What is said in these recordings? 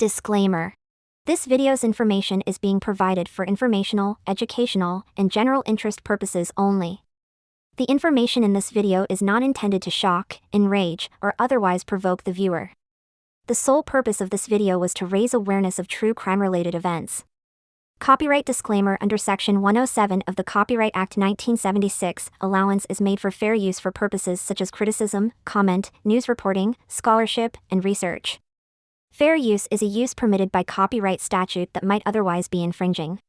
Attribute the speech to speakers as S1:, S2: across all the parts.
S1: Disclaimer. This video's information is being provided for informational, educational, and general interest purposes only. The information in this video is not intended to shock, enrage, or otherwise provoke the viewer. The sole purpose of this video was to raise awareness of true crime-related events. Copyright disclaimer: under Section 107 of the Copyright Act 1976, allowance is made for fair use for purposes such as criticism, comment, news reporting, scholarship, and research. Fair use is a use permitted by copyright statute that might otherwise be infringing.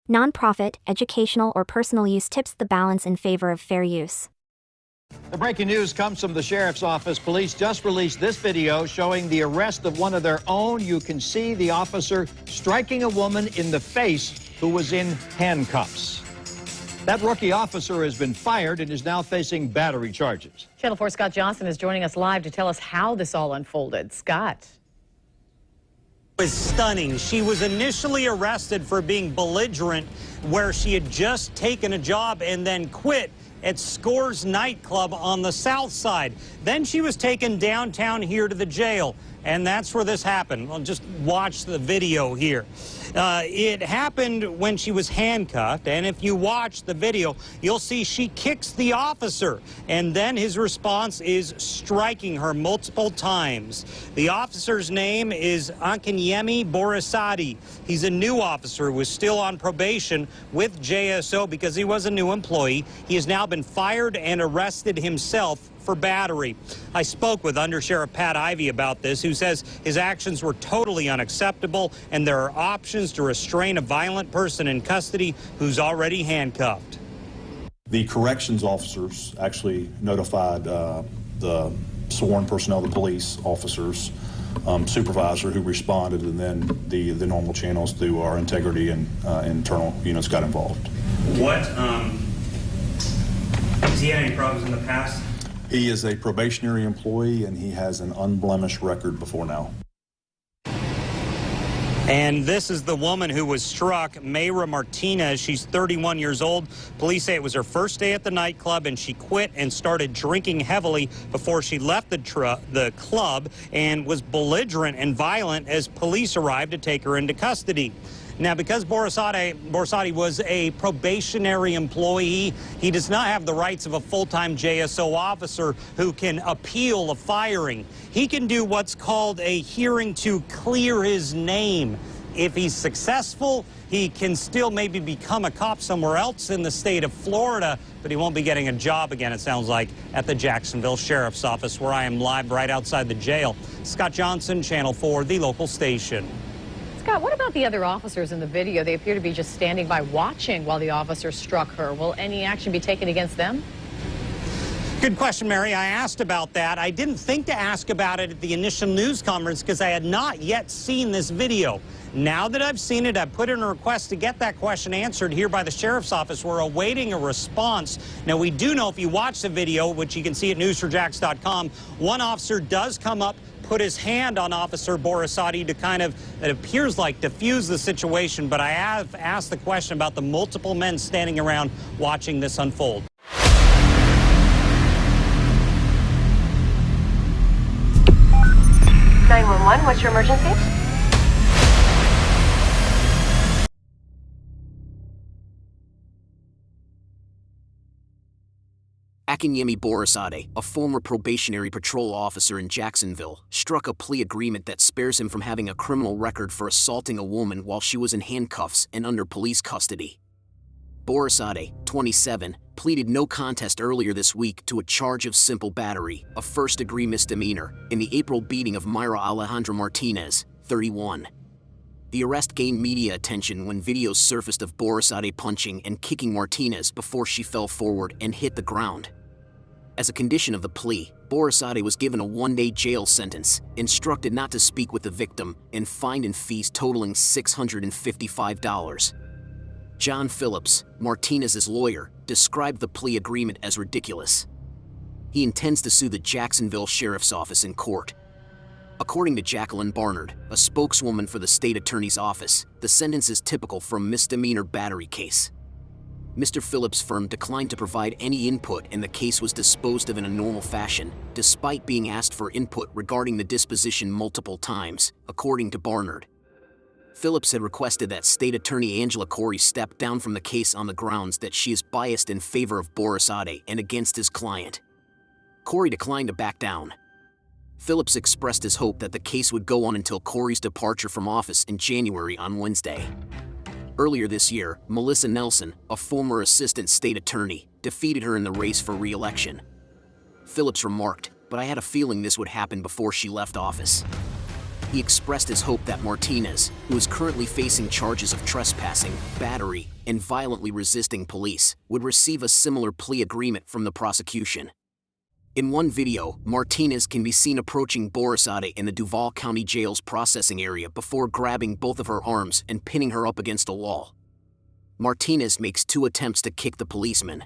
S1: Non-profit, educational, or personal use tips the balance in favor of fair use.
S2: The breaking news comes from the Sheriff's Office. Police just released this video showing the arrest of one of their own. You can see the officer striking a woman in the face who was in handcuffs. That rookie officer has been fired and is now facing battery charges.
S3: Channel 4's Scott Johnson is joining us live to tell us how this all unfolded. Scott.
S4: Was stunning. She was initially arrested for being belligerent, where she had just taken a job and then quit at Scores nightclub on the south side. Then she was taken downtown here to the jail, and that's where this happened. Well, just watch the video here. It happened when she was handcuffed, and if you watch the video, you'll see she kicks the officer, and then his response is striking her multiple times. The officer's name is Akinyemi Borisadi. He's a new officer who was still on probation with JSO because he was a new employee. He has now been fired and arrested himself for battery. I spoke with Undersheriff Pat Ivey about this, who says his actions were totally unacceptable and there are options to restrain a violent person in custody who's already handcuffed.
S5: The corrections officers actually notified the sworn personnel, the police officers, supervisor who responded, and then the normal channels through our integrity and internal units got involved.
S4: What, has he had any problems in the past?
S5: He is a probationary employee, and he has an unblemished record before now.
S4: And this is the woman who was struck, Mayra Martinez. She's 31 years old. Police say it was her first day at the nightclub, and she quit and started drinking heavily before she left the club, and was belligerent and violent as police arrived to take her into custody. Now, because Borisadi was a probationary employee, he does not have the rights of a full-time JSO officer who can appeal a firing. He can do what's called a hearing to clear his name. If he's successful, he can still maybe become a cop somewhere else in the state of Florida, but he won't be getting a job again, it sounds like, at the Jacksonville Sheriff's Office, where I am live right outside the jail. Scott Johnson, Channel 4, the local station.
S3: Scott, what about the other officers in the video? They appear to be just standing by watching while the officer struck her. Will any action be taken against them?
S4: Good question, Mary. I asked about that. I didn't think to ask about it at the initial news conference because I had not yet seen this video. Now that I've seen it, I've put in a request to get that question answered here by the Sheriff's Office. We're awaiting a response. Now, we do know, if you watch the video, which you can see at newsforjax.com, one officer does come up, put his hand on Officer Borisadi to kind of, it appears like, diffuse the situation, but I have asked the question about the multiple men standing around watching this unfold.
S6: 911, what's your emergency?
S7: Akinyemi Borisade, a former probationary patrol officer in Jacksonville, struck a plea agreement that spares him from having a criminal record for assaulting a woman while she was in handcuffs and under police custody. Borisade, 27, pleaded no contest earlier this week to a charge of simple battery, a first-degree misdemeanor, in the April beating of Mayra Alejandra Martinez, 31. The arrest gained media attention when videos surfaced of Borisade punching and kicking Martinez before she fell forward and hit the ground. As a condition of the plea, Borisade was given a one-day jail sentence, instructed not to speak with the victim, and fined in fees totaling $655. John Phillips, Martinez's lawyer, described the plea agreement as ridiculous. He intends to sue the Jacksonville Sheriff's Office in court. According to Jacqueline Barnard, a spokeswoman for the state attorney's office, the sentence is typical for a misdemeanor battery case. Mr. Phillips' firm declined to provide any input and the case was disposed of in a normal fashion, despite being asked for input regarding the disposition multiple times, according to Barnard. Phillips had requested that State Attorney Angela Corey step down from the case on the grounds that she is biased in favor of Borisade and against his client. Corey declined to back down. Phillips expressed his hope that the case would go on until Corey's departure from office in January on Wednesday. Earlier this year, Melissa Nelson, a former assistant state attorney, defeated her in the race for re-election. Phillips remarked, "But I had a feeling this would happen before she left office." He expressed his hope that Martinez, who is currently facing charges of trespassing, battery, and violently resisting police, would receive a similar plea agreement from the prosecution. In one video, Martinez can be seen approaching Borisade in the Duval County Jail's processing area before grabbing both of her arms and pinning her up against a wall. Martinez makes 2 attempts to kick the policeman.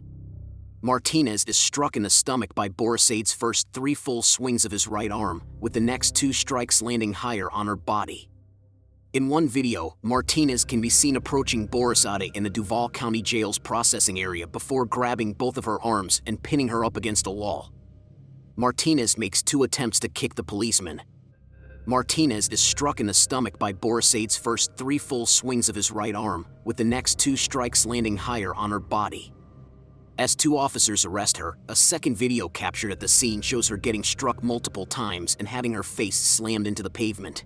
S7: Martinez is struck in the stomach by Borisade's first 3 full swings of his right arm, with the next 2 strikes landing higher on her body. In one video, Martinez can be seen approaching Borisade in the Duval County Jail's processing area before grabbing both of her arms and pinning her up against a wall. Martinez makes 2 attempts to kick the policeman. Martinez is struck in the stomach by Borisade's first 3 full swings of his right arm, with the next 2 strikes landing higher on her body. As 2 officers arrest her, a second video captured at the scene shows her getting struck multiple times and having her face slammed into the pavement.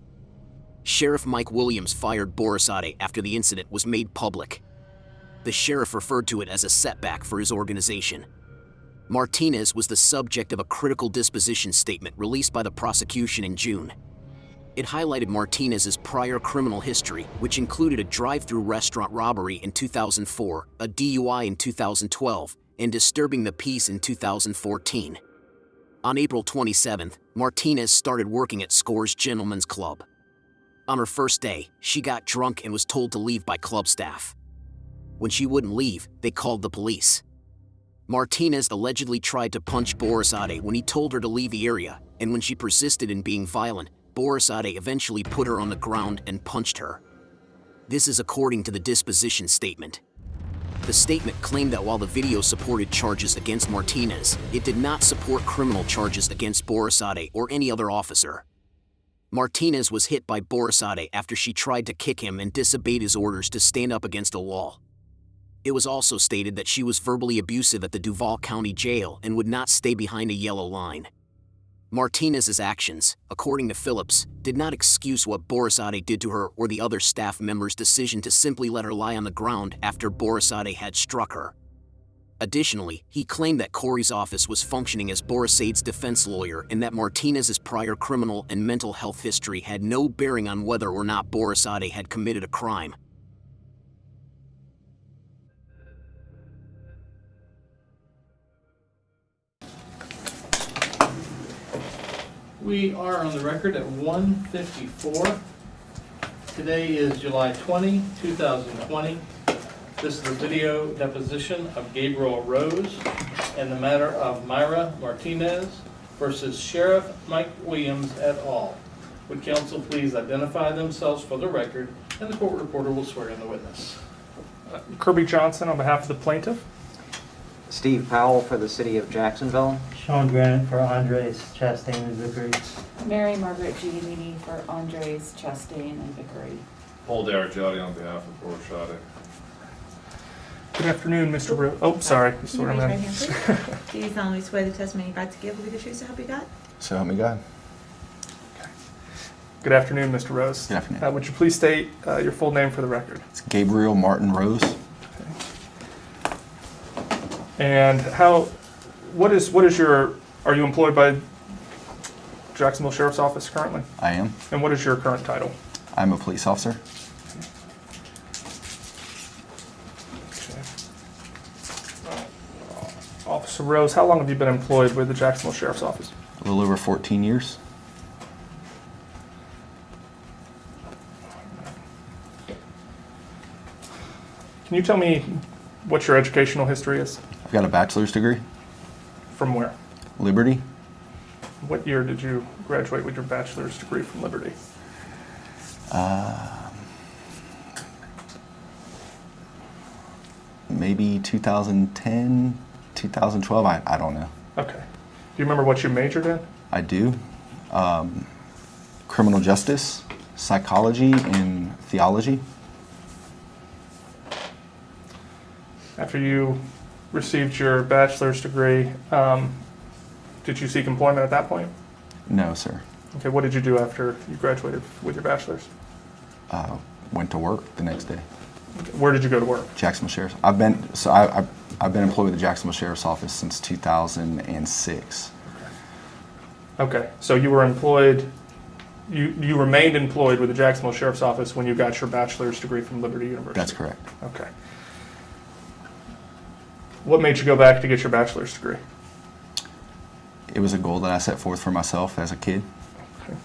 S7: Sheriff Mike Williams fired Borisade after the incident was made public. The sheriff referred to it as a setback for his organization. Martinez was the subject of a critical disposition statement released by the prosecution in June. It highlighted Martinez's prior criminal history, which included a drive-through restaurant robbery in 2004, a DUI in 2012, and disturbing the peace in 2014. On April 27th, Martinez started working at Score's Gentlemen's Club. On her first day, she got drunk and was told to leave by club staff. When she wouldn't leave, they called the police. Martinez allegedly tried to punch Borisade when he told her to leave the area, and when she persisted in being violent, Borisade eventually put her on the ground and punched her. This is according to the disposition statement. The statement claimed that while the video supported charges against Martinez, it did not support criminal charges against Borisade or any other officer. Martinez was hit by Borisade after she tried to kick him and disobeyed his orders to stand up against a wall. It was also stated that she was verbally abusive at the Duval County Jail and would not stay behind a yellow line. Martinez's actions, according to Phillips, did not excuse what Borisade did to her or the other staff members' decision to simply let her lie on the ground after Borisade had struck her. Additionally, he claimed that Corey's office was functioning as Borisade's defense lawyer and that Martinez's prior criminal and mental health history had no bearing on whether or not Borisade had committed a crime.
S8: We are on the record at 1:54. Today is July 20, 2020. This is the video deposition of Gabriel Rose and the matter of Myra Martinez versus Sheriff Mike Williams et al. Would counsel please identify themselves for the record, and the court reporter will swear in the witness.
S9: Kirby Johnson on behalf of the plaintiff.
S10: Steve Powell for the city of Jacksonville.
S11: Sean Grant for Andres Chastain and Vickery.
S12: Mary Margaret Giannini for Andres Chastain and Vickery.
S13: Paul D'Argiotti on behalf of Borisade.
S9: Good afternoon, Mr. Rose. Oh, sorry.
S14: Can you raise your right hand, please? Do you solemnly swear the testimony you're about to give will be the truth, so help you God?
S13: So help me God.
S9: Okay. Good afternoon, Mr. Rose.
S13: Good afternoon.
S9: Would you please state your full name for the record?
S13: It's Gabriel Martin Rose.
S9: And what is your, are you employed by Jacksonville Sheriff's Office currently?
S13: I am.
S9: And what is your current title?
S13: I'm a police officer.
S9: Okay. Officer Rose, how long have you been employed with the Jacksonville Sheriff's Office?
S13: A little over 14 years.
S9: Can you tell me what your educational history is?
S13: I've got a bachelor's degree.
S9: From where?
S13: Liberty.
S9: What year did you graduate with your bachelor's degree from Liberty?
S13: maybe 2010, 2012, I don't know.
S9: Okay. Do you remember what you majored in?
S13: I do. Criminal justice, psychology, and theology.
S9: After you received your bachelor's degree, did you seek employment at that point?
S13: No, sir.
S9: Okay, what did you do after you graduated with your bachelor's?
S13: Went to work the next day.
S9: Where did you go to work?
S13: Jacksonville Sheriff's. I've been employed with the Jacksonville Sheriff's Office since 2006.
S9: Okay, so you were employed, you remained employed with the Jacksonville Sheriff's Office when you got your bachelor's degree from Liberty University?
S13: That's correct.
S9: Okay. What made you go back to get your bachelor's degree?
S13: It was a goal that I set forth for myself as a kid.
S9: Okay.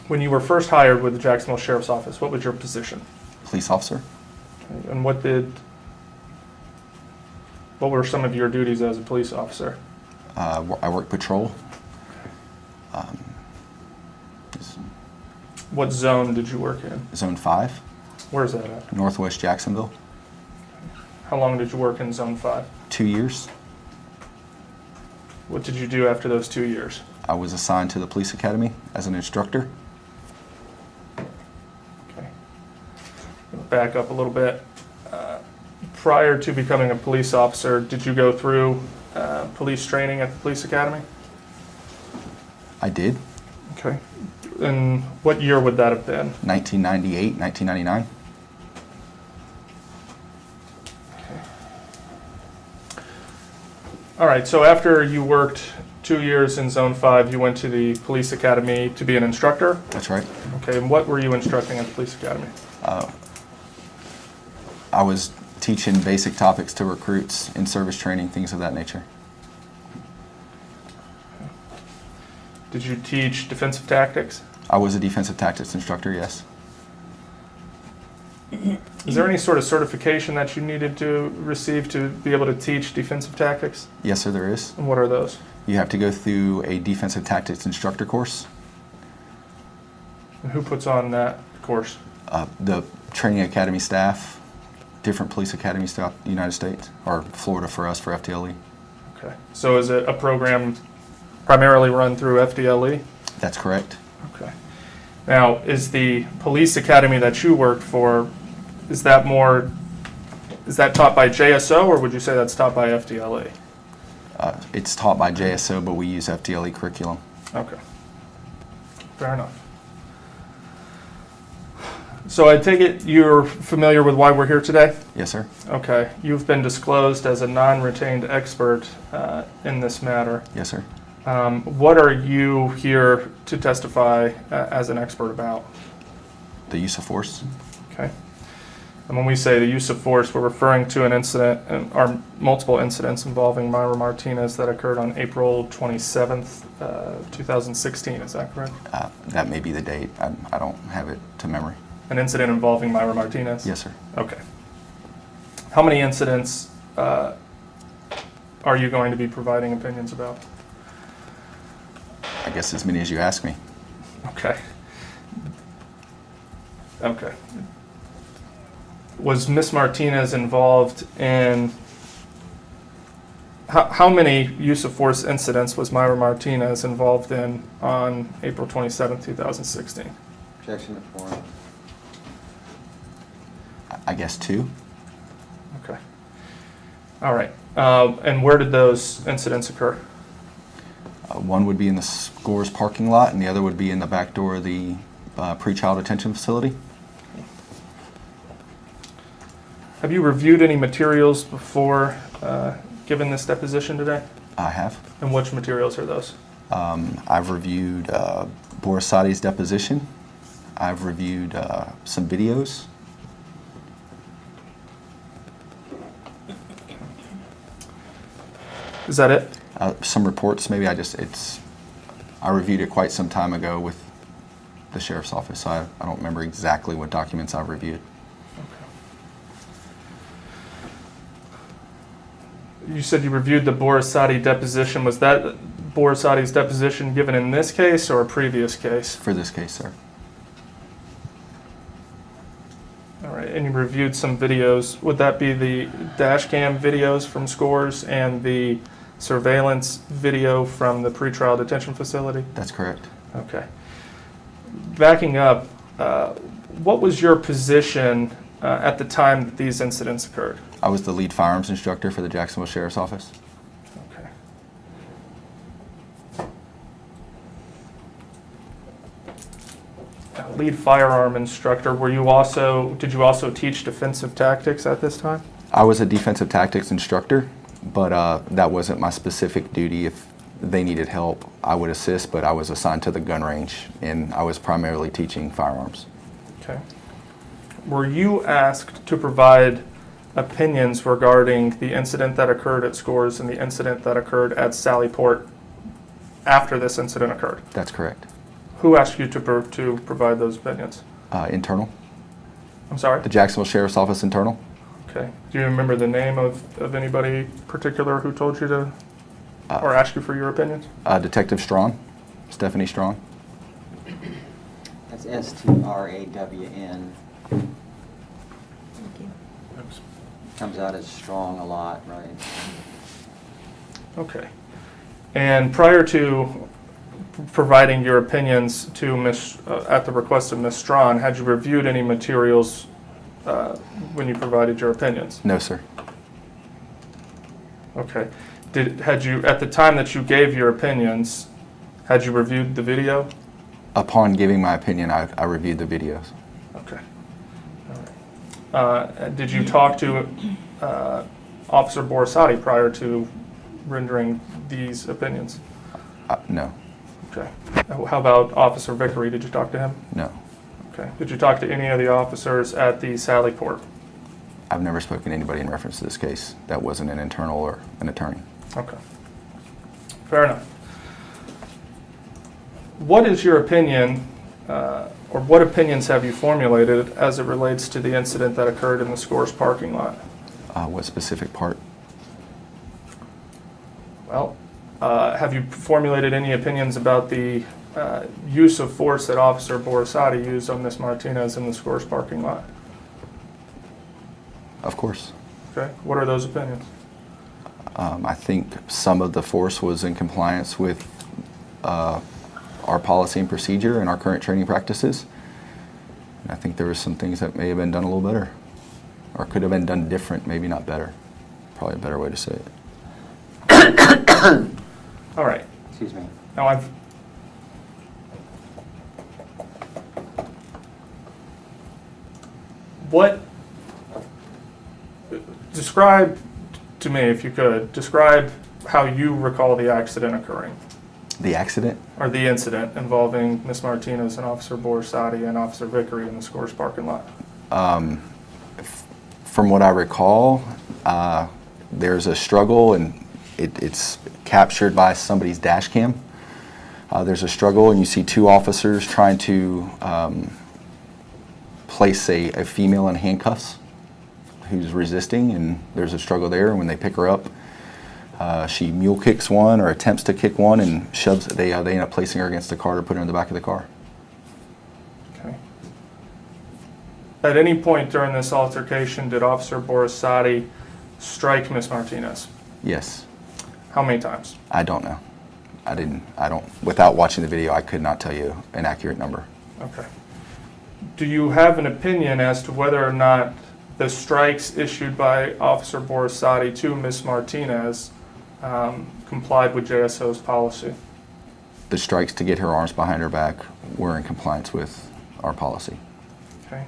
S9: When you were first hired with the Jacksonville Sheriff's Office, what was your position?
S13: Police officer.
S9: Okay. And what were some of your duties as a police officer?
S13: I worked patrol.
S9: What zone did you work in?
S13: Zone 5.
S9: Where's that at?
S13: Northwest Jacksonville.
S9: How long did you work in Zone 5?
S13: 2 years.
S9: What did you do after those 2 years?
S13: I was assigned to the police academy as an instructor.
S9: Okay. Back up a little bit. Prior to becoming a police officer, did you go through police training at the police academy?
S13: I did.
S9: Okay. And what year would that have been?
S13: 1998, 1999.
S9: All right, so after you worked 2 years in Zone 5, you went to the police academy to be an instructor?
S13: That's right.
S9: Okay, and what were you instructing at the police academy?
S13: I was teaching basic topics to recruits, in-service training, things of that nature.
S9: Did you teach defensive tactics?
S13: I was a defensive tactics instructor, yes.
S9: Is there any sort of certification that you needed to receive to be able to teach defensive tactics?
S13: Yes, sir, there is.
S9: And what are those?
S13: You have to go through a defensive tactics instructor course.
S9: And who puts on that course?
S13: The training academy staff, different police academies throughout the United States, or Florida for us, for FTLE.
S9: Okay. So is it a program primarily run through FDLE?
S13: That's correct.
S9: Okay. Now, is the police academy that you worked for, is that taught by JSO, or would you say that's taught by FDLE?
S13: It's taught by JSO, but we use FTLE curriculum.
S9: Okay. Fair enough. So I take it you're familiar with why we're here today?
S13: Yes, sir.
S9: Okay. You've been disclosed as a non-retained expert in this matter.
S13: Yes, sir.
S9: What are you here to testify as an expert about?
S13: The use of force.
S9: Okay. And when we say the use of force, we're referring to an incident, or multiple incidents involving Myra Martinez that occurred on April 27th, 2016. Is that correct?
S13: That may be the date. I don't have it to memory.
S9: An incident involving Myra Martinez?
S13: Yes, sir.
S9: Okay. How many incidents are you going to be providing opinions about?
S13: I guess as many as you ask me.
S9: Okay. Okay. Was Miss Martinez involved in, how many use of force incidents was Myra Martinez involved in on April 27, 2016?
S10: Objection to form.
S13: I guess 2.
S9: Okay. All right. And where did those incidents occur?
S13: One would be in the Scores parking lot, and the other would be in the back door of the pre-child detention facility.
S9: Have you reviewed any materials before giving this deposition today?
S13: I have.
S9: And which materials are those?
S13: I've reviewed Borisati's deposition. I've reviewed some videos.
S9: Is that it?
S13: Some reports, maybe. I reviewed it quite some time ago with the sheriff's office, so I don't remember exactly what documents I've reviewed. You said you reviewed the Borisati deposition. Was that Borisati's deposition given in this case or a previous case? For this case, sir.
S9: All right, and you reviewed some videos. Would that be the dash cam videos from Scores and the surveillance video from the pretrial detention facility?
S13: That's correct.
S9: Okay. Backing up, what was your position at the time that these incidents occurred?
S13: I was the lead firearms instructor for the Jacksonville Sheriff's Office.
S9: Okay. Lead firearm instructor, did you also teach defensive tactics at this time?
S13: I was a defensive tactics instructor, but that wasn't my specific duty. If they needed help, I would assist, but I was assigned to the gun range, and I was primarily teaching firearms.
S9: Okay. Were you asked to provide opinions regarding the incident that occurred at Scores and the incident that occurred at Sallyport after this incident occurred?
S13: That's correct.
S9: Who asked you to provide those opinions?
S13: Internal.
S9: I'm sorry?
S13: The Jacksonville Sheriff's Office internal.
S9: Okay. Do you remember the name of anybody particular who told you to, or asked you for your opinions?
S13: Detective Strawn, Stephanie Strawn.
S10: That's S-T-R-A-W-N.
S14: Thank you.
S10: Comes out as strong a lot, right?
S9: Okay. And prior to providing your opinions to at the request of Ms. Strawn, had you reviewed any materials when you provided your opinions?
S13: No, sir.
S9: Okay. Had you, at the time that you gave your opinions, had you reviewed the video?
S13: Upon giving my opinion, I reviewed the videos.
S9: Okay. All right. Did you talk to Officer Borsati prior to rendering these opinions?
S13: No.
S9: Okay. How about Officer Vickery? Did you talk to him?
S13: No.
S9: Okay. Did you talk to any of the officers at the Sallyport?
S13: I've never spoken to anybody in reference to this case that wasn't an internal or an attorney.
S9: Okay. Fair enough. What is your opinion, or what opinions have you formulated as it relates to the incident that occurred in the Scores parking lot?
S13: What specific part?
S9: Well, have you formulated any opinions about the use of force that Officer Borsati used on Ms. Martinez in the Scores parking lot?
S13: Of course.
S9: Okay. What are those opinions?
S13: I think some of the force was in compliance with our policy and procedure and our current training practices. And I think there were some things that may have been done a little better, or could have been done different, maybe not better. Probably a better way to say it.
S9: All right.
S10: Excuse me.
S9: Now describe to me, if you could, describe how you recall the accident occurring.
S13: The accident?
S9: Or the incident involving Ms. Martinez and Officer Borsati and Officer Vickery in the Scores parking lot.
S13: From what I recall, there's a struggle, and it's captured by somebody's dash cam. There's a struggle, and you see two officers trying to place a female in handcuffs who's resisting, and there's a struggle there. And when they pick her up, she mule kicks one, or attempts to kick one, and shoves. They end up placing her against the car to put her in the back of the car.
S9: Okay. At any point during this altercation, did Officer Borsati strike Ms. Martinez?
S13: Yes.
S9: How many times?
S13: I don't know. I don't. Without watching the video, I could not tell you an accurate number.
S9: Okay. Do you have an opinion as to whether or not the strikes issued by Officer Borsati to Ms. Martinez complied with JSO's policy?
S13: The strikes to get her arms behind her back were in compliance with our policy.
S9: Okay.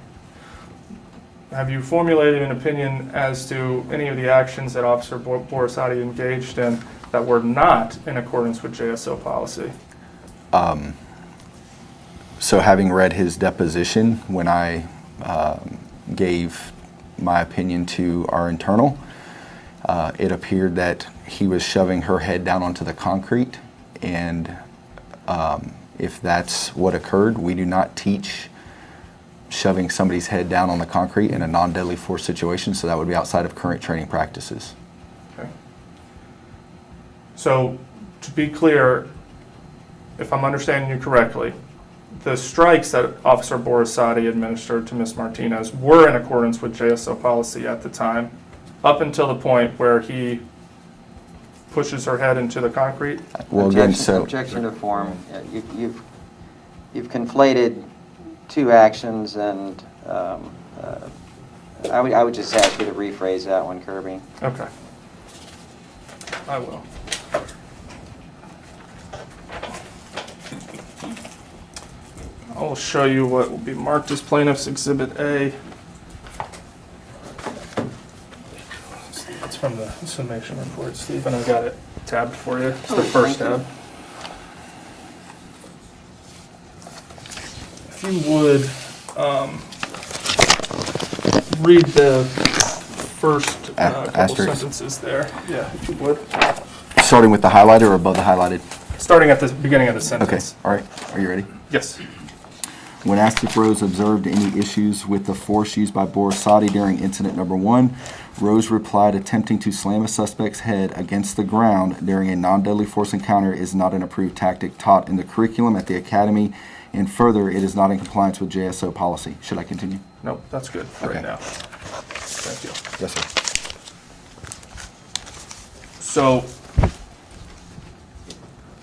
S9: Have you formulated an opinion as to any of the actions that Officer Borsati engaged in that were not in accordance with JSO policy?
S13: So having read his deposition, when I gave my opinion to our internal, it appeared that he was shoving her head down onto the concrete, and if that's what occurred, we do not teach shoving somebody's head down on the concrete in a non-deadly force situation, so that would be outside of current training practices.
S9: Okay. So, to be clear, if I'm understanding you correctly, the strikes that Officer Borisati administered to Ms. Martinez were in accordance with JSO policy at the time, up until the point where he pushes her head into the concrete.
S13: Well,
S10: Objection to form. You've conflated two actions, and I would just ask you to rephrase that one, Kirby.
S9: Okay. I will. I will show you what will be marked as Plaintiff's Exhibit A. It's from the summation report, Steve, and I got it tabbed for you. It's the first tab. If you would read the first couple sentences there. Yeah, if you would.
S13: Starting with the highlighted or above the highlighted?
S9: Starting at the beginning of the sentence.
S13: Okay, all right. Are you ready?
S9: Yes.
S13: When asked if Rose observed any issues with the force used by Borisati during incident number 1, Rose replied, attempting to slam a suspect's head against the ground during a non-deadly force encounter is not an approved tactic taught in the curriculum at the academy, and further, it is not in compliance with JSO policy. Should I continue?
S9: Nope, that's good for right now. Thank you.
S13: Yes, sir.
S9: So,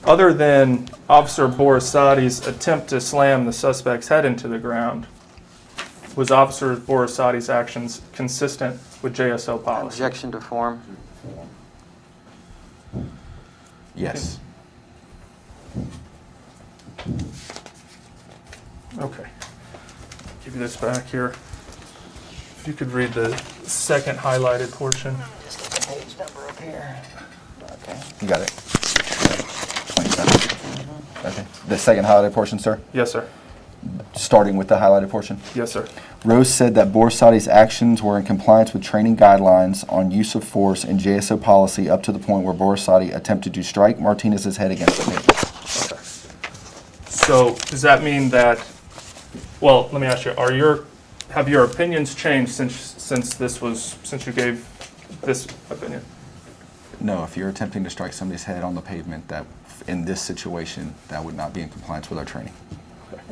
S9: other than Officer Borisati's attempt to slam the suspect's head into the ground, was Officer Borisati's actions consistent with JSO policy?
S10: Objection to form.
S13: Yes.
S9: Okay. Give you this back here. If you could read the second highlighted portion.
S10: Just get the page number up here. Okay.
S13: You got it. 27. Okay. The second highlighted portion, sir?
S9: Yes, sir.
S13: Starting with the highlighted portion?
S9: Yes, sir.
S13: Rose said that Borisati's actions were in compliance with training guidelines on use of force and JSO policy up to the point where Borisati attempted to strike Martinez's head against the pavement.
S9: Okay. So does that mean that, well, let me ask you, have your opinions changed since you gave this opinion?
S13: No, if you're attempting to strike somebody's head on the pavement, that in this situation, that would not be in compliance with our training.
S9: Okay.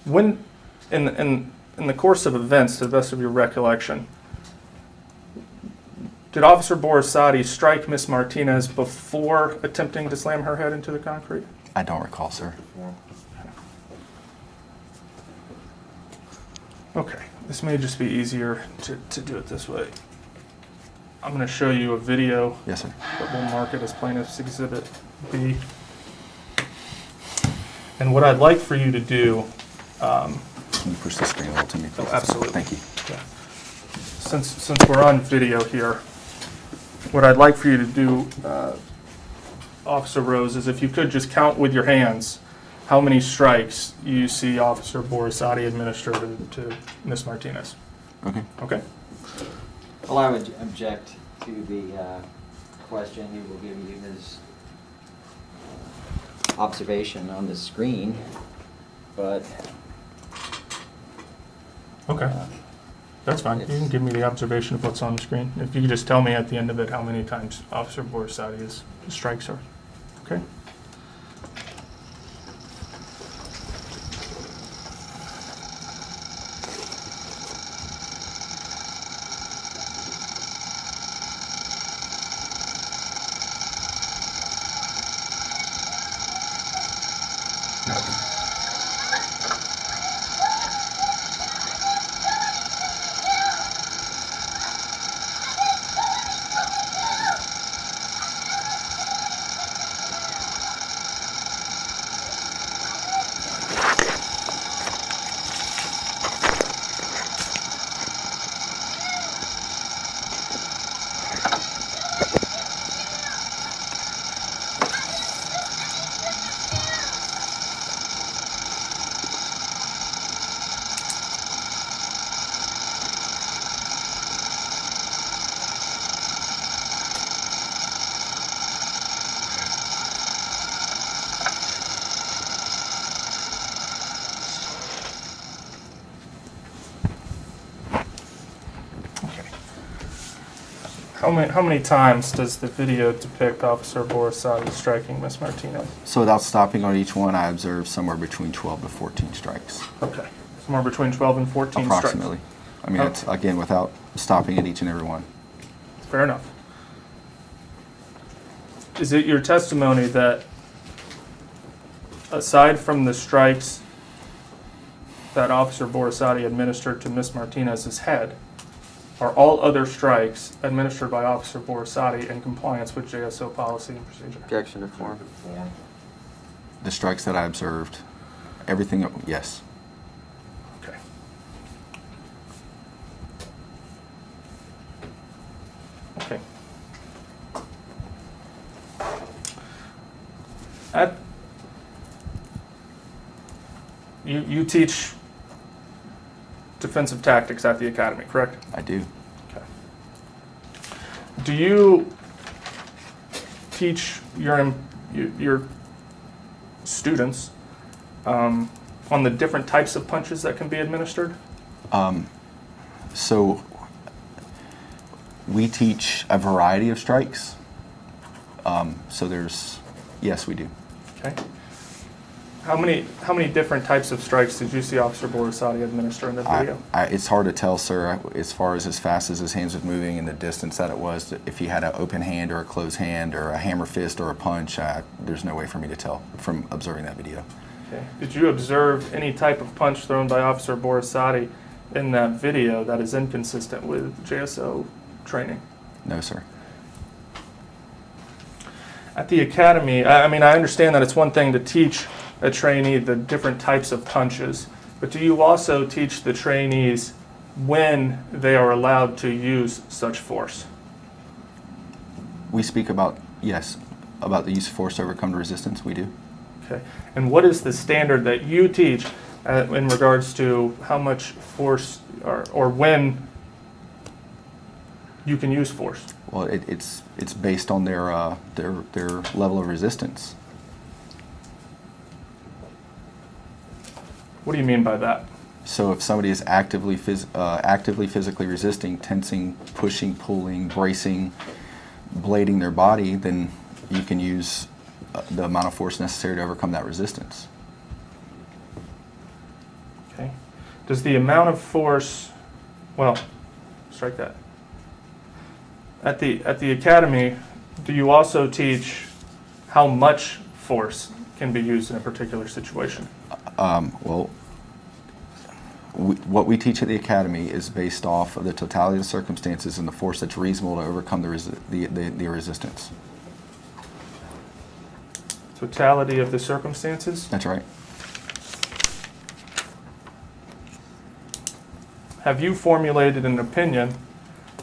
S9: When, in the course of events, to the best of your recollection, did Officer Borisati strike Ms. Martinez before attempting to slam her head into the concrete?
S13: I don't recall, sir.
S9: Okay, this may just be easier to do it this way. I'm going to show you a video.
S13: Yes, sir.
S9: That will mark it as Plaintiff's Exhibit B. And what I'd like for you to do...
S13: Can you push the screen a little to me, please?
S9: Oh, absolutely.
S13: Thank you.
S9: Yeah. Since we're on video here, what I'd like for you to do, Officer Rose, is if you could just count with your hands how many strikes you see Officer Borisati administer to Ms. Martinez.
S13: Okay.
S9: Okay?
S10: Well, I would object to the question. He will give you his observation on the screen, but...
S9: Okay. That's fine. You can give me the observation of what's on the screen. If you could just tell me at the end of it how many times Officer Borisati's strikes are. Okay? How many times does the video depict Officer Borisati striking Ms. Martinez?
S13: So without stopping on each one, I observed somewhere between 12 to 14 strikes.
S9: Okay. Somewhere between 12 and 14
S13: Approximately.
S9: strikes.
S13: I mean, it's, again, without stopping at each and every one.
S9: Fair enough. Is it your testimony that aside from the strikes that Officer Borisati administered to Ms. Martinez's head, are all other strikes administered by Officer Borisati in compliance with JSO policy and procedure?
S10: Objection to form.
S13: The strikes that I observed, everything, yes.
S9: Okay. Okay. You teach defensive tactics at the academy, correct?
S13: I do.
S9: Okay. Do you teach your students on the different types of punches that can be administered?
S13: So we teach a variety of strikes. So there's, yes, we do.
S9: Okay. How many different types of strikes did you see Officer Borisati administer in the video?
S13: It's hard to tell, sir, as far as fast as his hands was moving and the distance that it was. If he had an open hand or a closed hand or a hammer fist or a punch, there's no way for me to tell from observing that video.
S9: Okay. Did you observe any type of punch thrown by Officer Borisati in that video that is inconsistent with JSO training?
S13: No, sir.
S9: At the academy, I mean, I understand that it's one thing to teach a trainee the different types of punches, but do you also teach the trainees when they are allowed to use such force?
S13: We speak about, yes, about the use of force to overcome the resistance. We do.
S9: Okay. And what is the standard that you teach in regards to how much force or when you can use force?
S13: Well, it's based on their level of resistance.
S9: What do you mean by that?
S13: So if somebody is actively physically resisting, tensing, pushing, pulling, bracing, blading their body, then you can use the amount of force necessary to overcome that resistance.
S9: Okay. Does the amount of force, well, strike that. At the academy, do you also teach how much force can be used in a particular situation?
S13: Well, what we teach at the academy is based off of the totality of the circumstances and the force that's reasonable to overcome the resistance.
S9: Totality of the circumstances?
S13: That's right.
S9: Have you formulated an opinion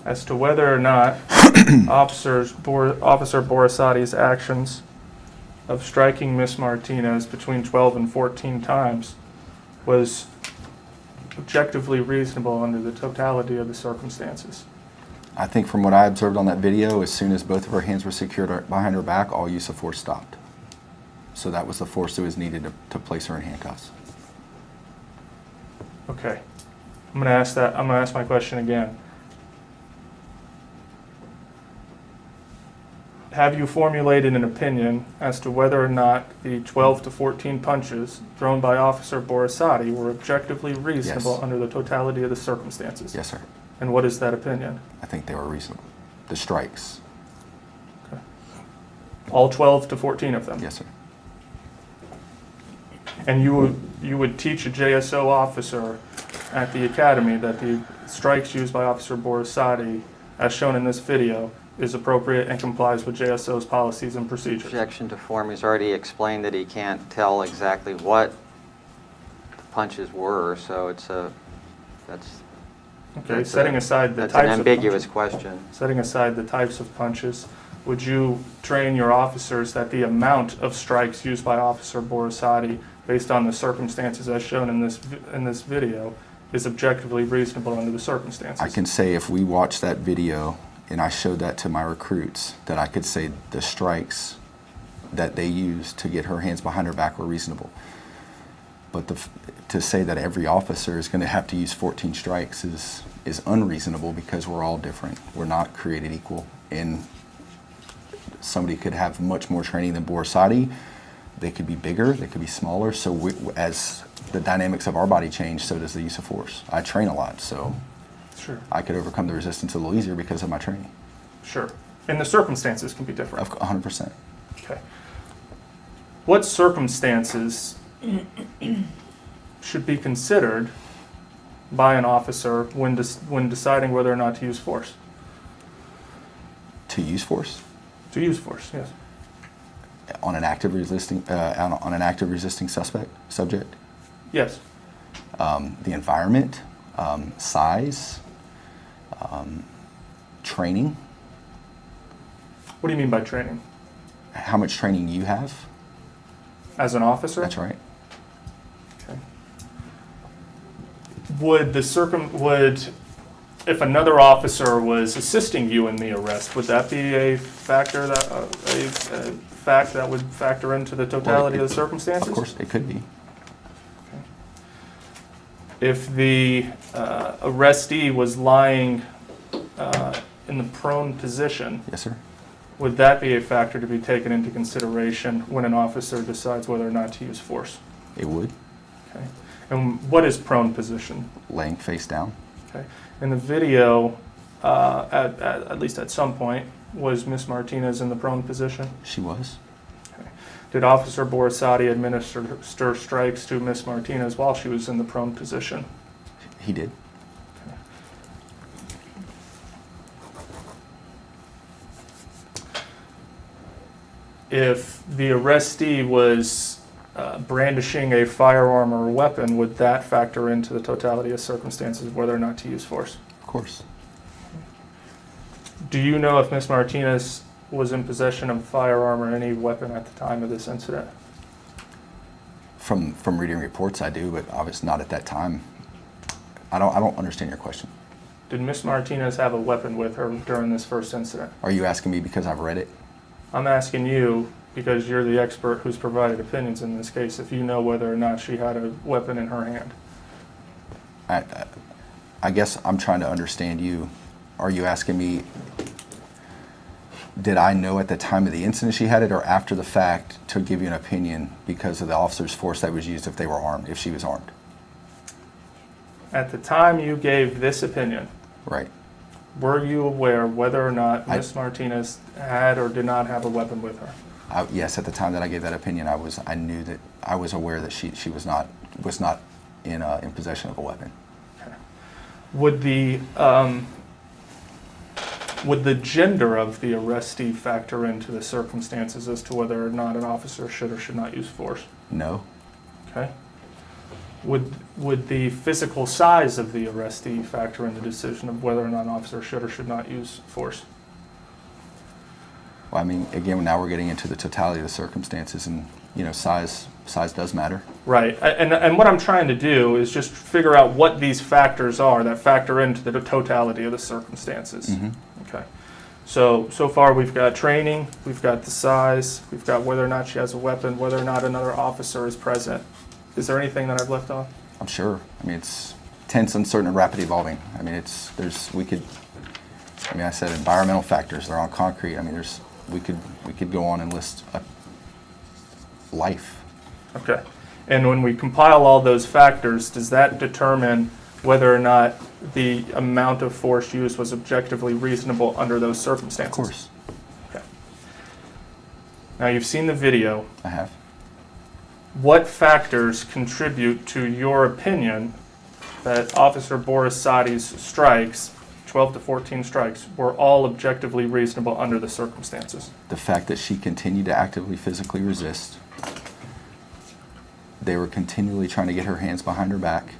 S9: as to whether or not Officer Borisati's actions of striking Ms. Martinez between 12 and 14 times was objectively reasonable under the totality of the circumstances?
S13: I think from what I observed on that video, as soon as both of her hands were secured behind her back, all use of force stopped. So that was the force that was needed to place her in handcuffs.
S9: Okay. I'm going to ask my question again. Have you formulated an opinion as to whether or not the 12 to 14 punches thrown by Officer Borisati were objectively reasonable under the totality of the circumstances?
S13: Yes, sir.
S9: And what is that opinion?
S13: I think they were reasonable. The strikes.
S9: Okay. All 12 to 14 of them?
S13: Yes, sir.
S9: And you would teach a JSO officer at the academy that the strikes used by Officer Borisati, as shown in this video, is appropriate and complies with JSO's policies and procedures?
S10: Objection to form. He's already explained that he can't tell exactly what the punches were, so
S9: setting aside the types of punches.
S10: That's an ambiguous question.
S9: Setting aside the types of punches, would you train your officers that the amount of strikes used by Officer Borisati, based on the circumstances as shown in this video, is objectively reasonable under the circumstances?
S13: I can say if we watch that video and I showed that to my recruits, that I could say the strikes that they used to get her hands behind her back were reasonable. But to say that every officer is going to have to use 14 strikes is unreasonable, because we're all different. We're not created equal. And somebody could have much more training than Borisati. They could be bigger, they could be smaller. So as the dynamics of our body change, so does the use of force. I train a lot, so
S9: Sure.
S13: I could overcome the resistance a little easier because of my training.
S9: Sure. And the circumstances can be different.
S13: 100%.
S9: Okay. What circumstances should be considered by an officer when deciding whether or not to use force?
S13: To use force?
S9: To use force, yes.
S13: On an active resisting subject?
S9: Yes.
S13: The environment, size, training.
S9: What do you mean by training?
S13: How much training you have.
S9: As an officer?
S13: That's right.
S9: Okay. If another officer was assisting you in the arrest, would that be a factor that a fact that would factor into the totality of the circumstances?
S13: Of course, it could be.
S9: Okay. If the arrestee was lying in the prone position,
S13: yes, sir.
S9: Would that be a factor to be taken into consideration when an officer decides whether or not to use force?
S13: It would.
S9: Okay. And what is prone position?
S13: Laying face down.
S9: Okay. In the video, at least at some point, was Ms. Martinez in the prone position?
S13: She was.
S9: Okay. Did Officer Borisati administer strikes to Ms. Martinez while she was in the prone position?
S13: He did.
S9: Okay. If the arrestee was brandishing a firearm or a weapon, would that factor into the totality of circumstances of whether or not to use force?
S13: Of course.
S9: Do you know if Ms. Martinez was in possession of a firearm or any weapon at the time of this incident?
S13: From reading reports, I do, but obviously not at that time. I don't understand your question.
S9: Did Ms. Martinez have a weapon with her during this first incident?
S13: Are you asking me because I've read it?
S9: I'm asking you because you're the expert who's provided opinions in this case, if you know whether or not she had a weapon in her hand.
S13: I guess I'm trying to understand you. Are you asking me, did I know at the time of the incident she had it, or after the fact to give you an opinion because of the officer's force that was used if they were armed, if she was armed?
S9: At the time you gave this opinion,
S13: right,
S9: were you aware whether or not Ms. Martinez had or did not have a weapon with her?
S13: Yes, at the time that I gave that opinion, I was aware that she was not in possession of a weapon.
S9: Okay. Would the gender of the arrestee factor into the circumstances as to whether or not an officer should or should not use force?
S13: No.
S9: Okay. Would the physical size of the arrestee factor in the decision of whether or not an officer should or should not use force?
S13: Well, I mean, again, now we're getting into the totality of the circumstances, and size does matter.
S9: Right, and what I'm trying to do is just figure out what these factors are that factor into the totality of the circumstances.
S13: Mm-hmm.
S9: Okay, so far we've got training, we've got the size, we've got whether or not she has a weapon, whether or not another officer is present. Is there anything that I've left off?
S13: I'm sure. I mean, it's tense, uncertain, and rapid evolving. I mean, I said environmental factors, they're on concrete. I mean, we could go on and list life.
S9: Okay. And when we compile all those factors, does that determine whether or not the amount of force used was objectively reasonable under those circumstances?
S13: Of course.
S9: Okay. Now you've seen the video.
S13: I have.
S9: What factors contribute to your opinion that Officer Borisati's strikes, 12 to 14 strikes, were all objectively reasonable under the circumstances?
S13: The fact that she continued to actively physically resist. They were continually trying to get her hands behind her back.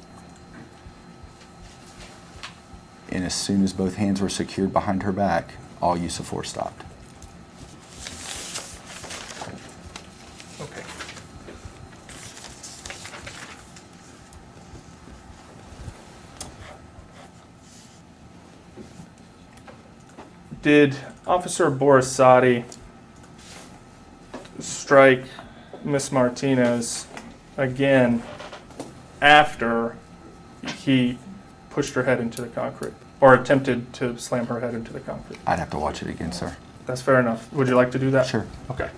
S13: And as soon as both hands were secured behind her back, all use of force stopped.
S9: Okay. Did Officer Borisati strike Ms. Martinez again after he pushed her head into the concrete, or attempted to slam her head into the concrete?
S13: I'd have to watch it again, sir.
S9: That's fair enough. Would you like to do that?
S13: Sure.
S9: Okay.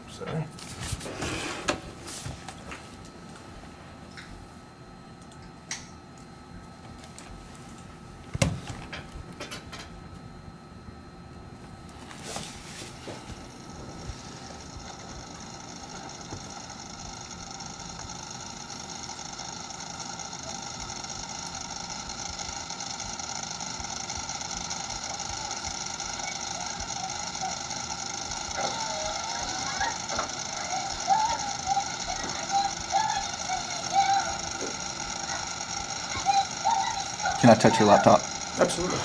S9: Sorry.
S13: Can I touch your laptop?
S9: Absolutely.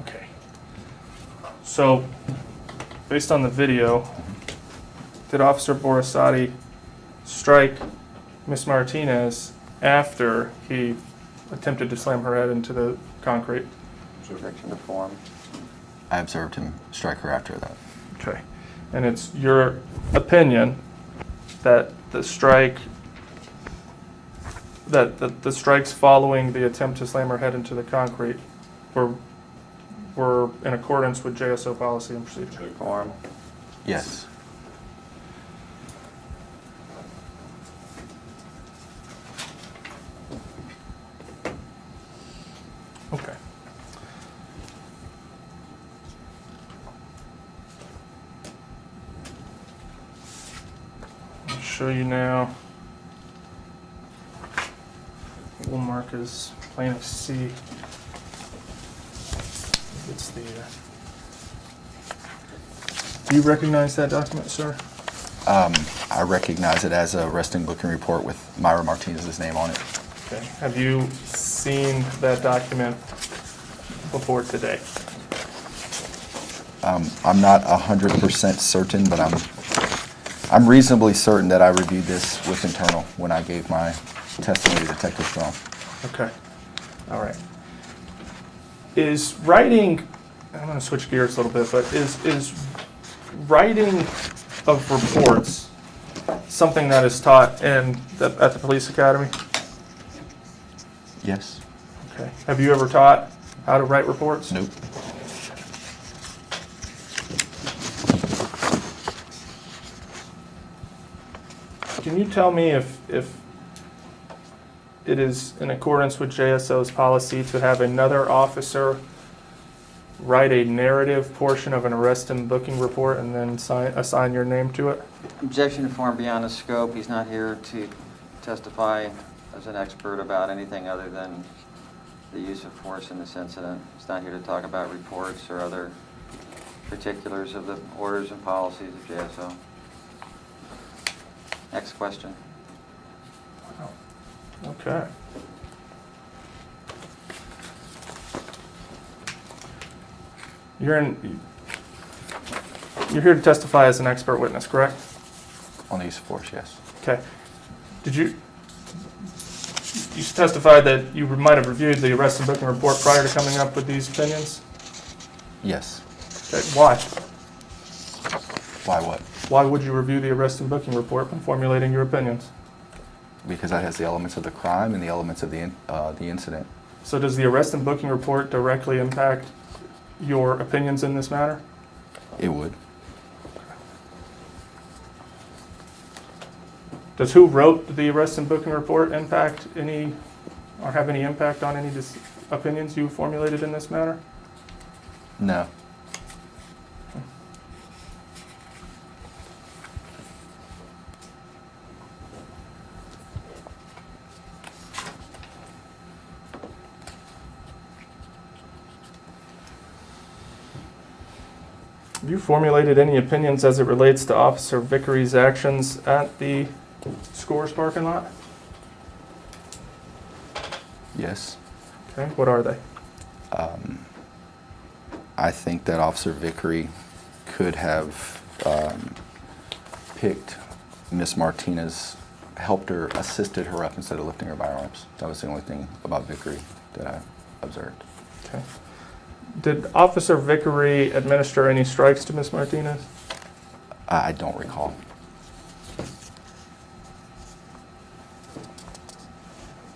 S9: Okay. So, based on the video, did Officer Borisati strike Miss Martinez after he attempted to slam her head into the concrete?
S10: Objection to form.
S13: I observed him strike her after that.
S9: Okay. And it's your opinion that the strike, that the strikes following the attempt to slam her head into the concrete were in accordance with JSO policy and procedure?
S10: Form.
S13: Yes.
S9: Okay. I'll show you now. We'll mark as plaintiff C. It's the. Do you recognize that document, sir?
S13: I recognize it as a arrest and booking report with Myra Martinez's name on it.
S9: Okay. Have you seen that document before today?
S13: I'm not 100% certain, but I'm reasonably certain that I reviewed this with internal when I gave my testimony to Detective Strong.
S9: Okay. All right. Is writing, I'm going to switch gears a little bit, but is writing of reports something that is taught at the police academy?
S13: Yes.
S9: Okay. Have you ever taught how to write reports?
S13: Nope.
S9: Can you tell me if it is in accordance with JSO's policy to have another officer write a narrative portion of an arrest and booking report and then assign your name to it?
S10: Objection to form beyond his scope. He's not here to testify as an expert about anything other than the use of force in this incident. He's not here to talk about reports or other particulars of the orders and policies of JSO. Next question.
S9: Okay. You're here to testify as an expert witness, correct?
S13: On the use of force, yes.
S9: Okay. You testified that you might have reviewed the arrest and booking report prior to coming up with these opinions?
S13: Yes.
S9: Okay. Why?
S13: Why what?
S9: Why would you review the arrest and booking report when formulating your opinions?
S13: Because that has the elements of the crime and the elements of the incident.
S9: So does the arrest and booking report directly impact your opinions in this matter?
S13: It would.
S9: Does who wrote the arrest and booking report impact any, or have any impact on any opinions you formulated in this matter?
S13: No.
S9: Have you formulated any opinions as it relates to Officer Vickery's actions at the Scores parking lot?
S13: Yes.
S9: Okay, what are they?
S13: I think that Officer Vickery could have picked Miss Martinez, helped her, assisted her up instead of lifting her by her arms. That was the only thing about Vickery that I observed.
S9: Okay. Did Officer Vickery administer any strikes to Miss Martinez?
S13: I don't recall.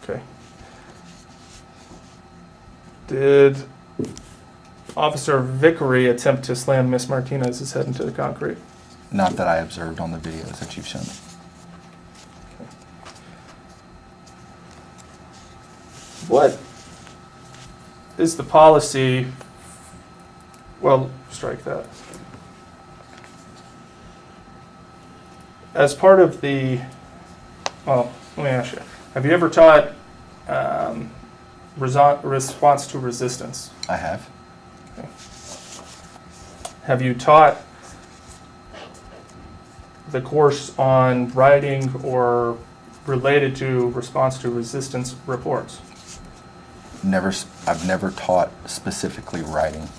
S9: Okay. Did Officer Vickery attempt to slam Miss Martinez's head into the concrete?
S13: Not that I observed on the videos that you've shown.
S9: What is the policy? Well, strike that. As part of the, well, let me ask you, have you ever taught response to resistance?
S13: I have.
S9: Okay. Have you taught the course on writing or related to response to resistance reports?
S13: I've never taught specifically writing.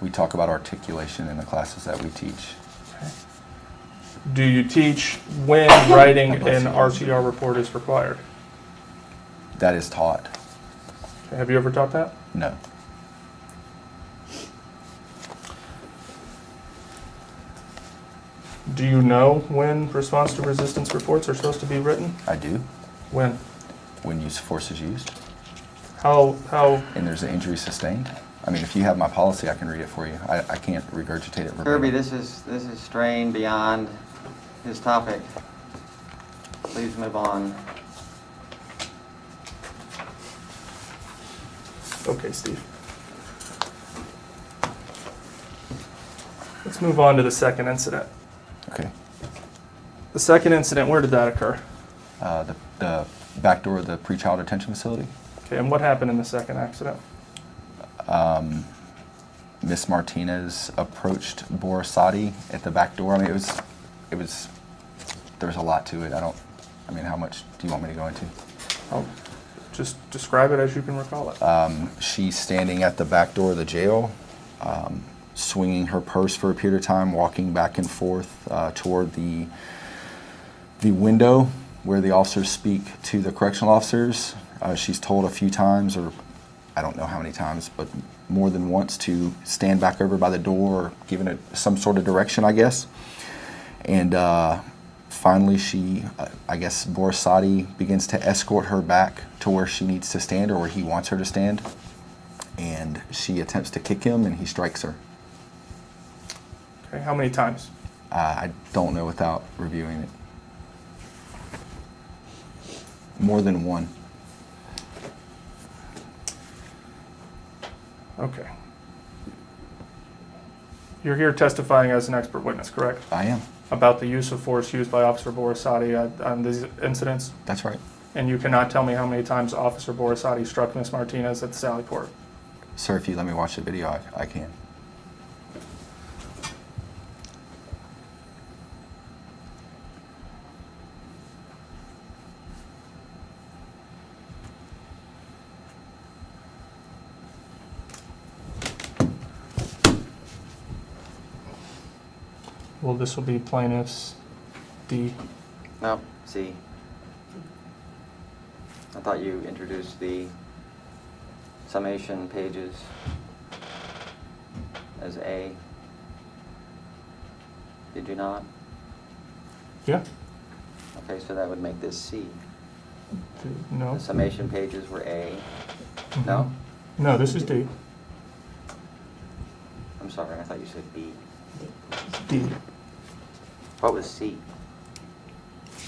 S13: We talk about articulation in the classes that we teach.
S9: Okay. Do you teach when writing an RTR report is required?
S13: That is taught.
S9: Okay. Have you ever taught that?
S13: No.
S9: Do you know when response to resistance reports are supposed to be written?
S13: I do.
S9: When?
S13: When use of force is used.
S9: How?
S13: And there's an injury sustained. I mean, if you have my policy, I can read it for you. I can't regurgitate it verbatim.
S10: Kirby, this is straying beyond his topic. Please move on.
S9: Okay, Steve. Let's move on to the second incident.
S13: Okay.
S9: The second incident, where did that occur?
S13: The back door of the pre-child detention facility.
S9: Okay, and what happened in the second accident?
S13: Miss Martinez approached Borisati at the back door. I mean, it was, there was a lot to it. I mean, how much do you want me to go into?
S9: Oh, just describe it as you can recall it.
S13: She's standing at the back door of the jail, swinging her purse for a period of time, walking back and forth toward the window where the officers speak to the correctional officers. She's told a few times, or I don't know how many times, but more than once, to stand back over by the door, or given it some sort of direction, I guess. And finally, I guess Borisati begins to escort her back to where she needs to stand, or where he wants her to stand. And she attempts to kick him, and he strikes her.
S9: Okay, how many times?
S13: I don't know without reviewing it. More than one.
S9: Okay. You're here testifying as an expert witness, correct?
S13: I am.
S9: About the use of force used by Officer Borisati on these incidents?
S13: That's right.
S9: And you cannot tell me how many times Officer Borisati struck Miss Martinez at the Sally Port?
S13: Sir, if you let me watch the video, I can.
S9: Well, this will be plaintiff's D.
S10: No, C. I thought you introduced the summation pages as A. Did you not?
S9: Yeah.
S10: Okay, so that would make this C.
S9: No.
S10: The summation pages were A. No?
S9: No, this is D.
S10: I'm sorry, I thought you said B.
S9: D.
S10: What was C?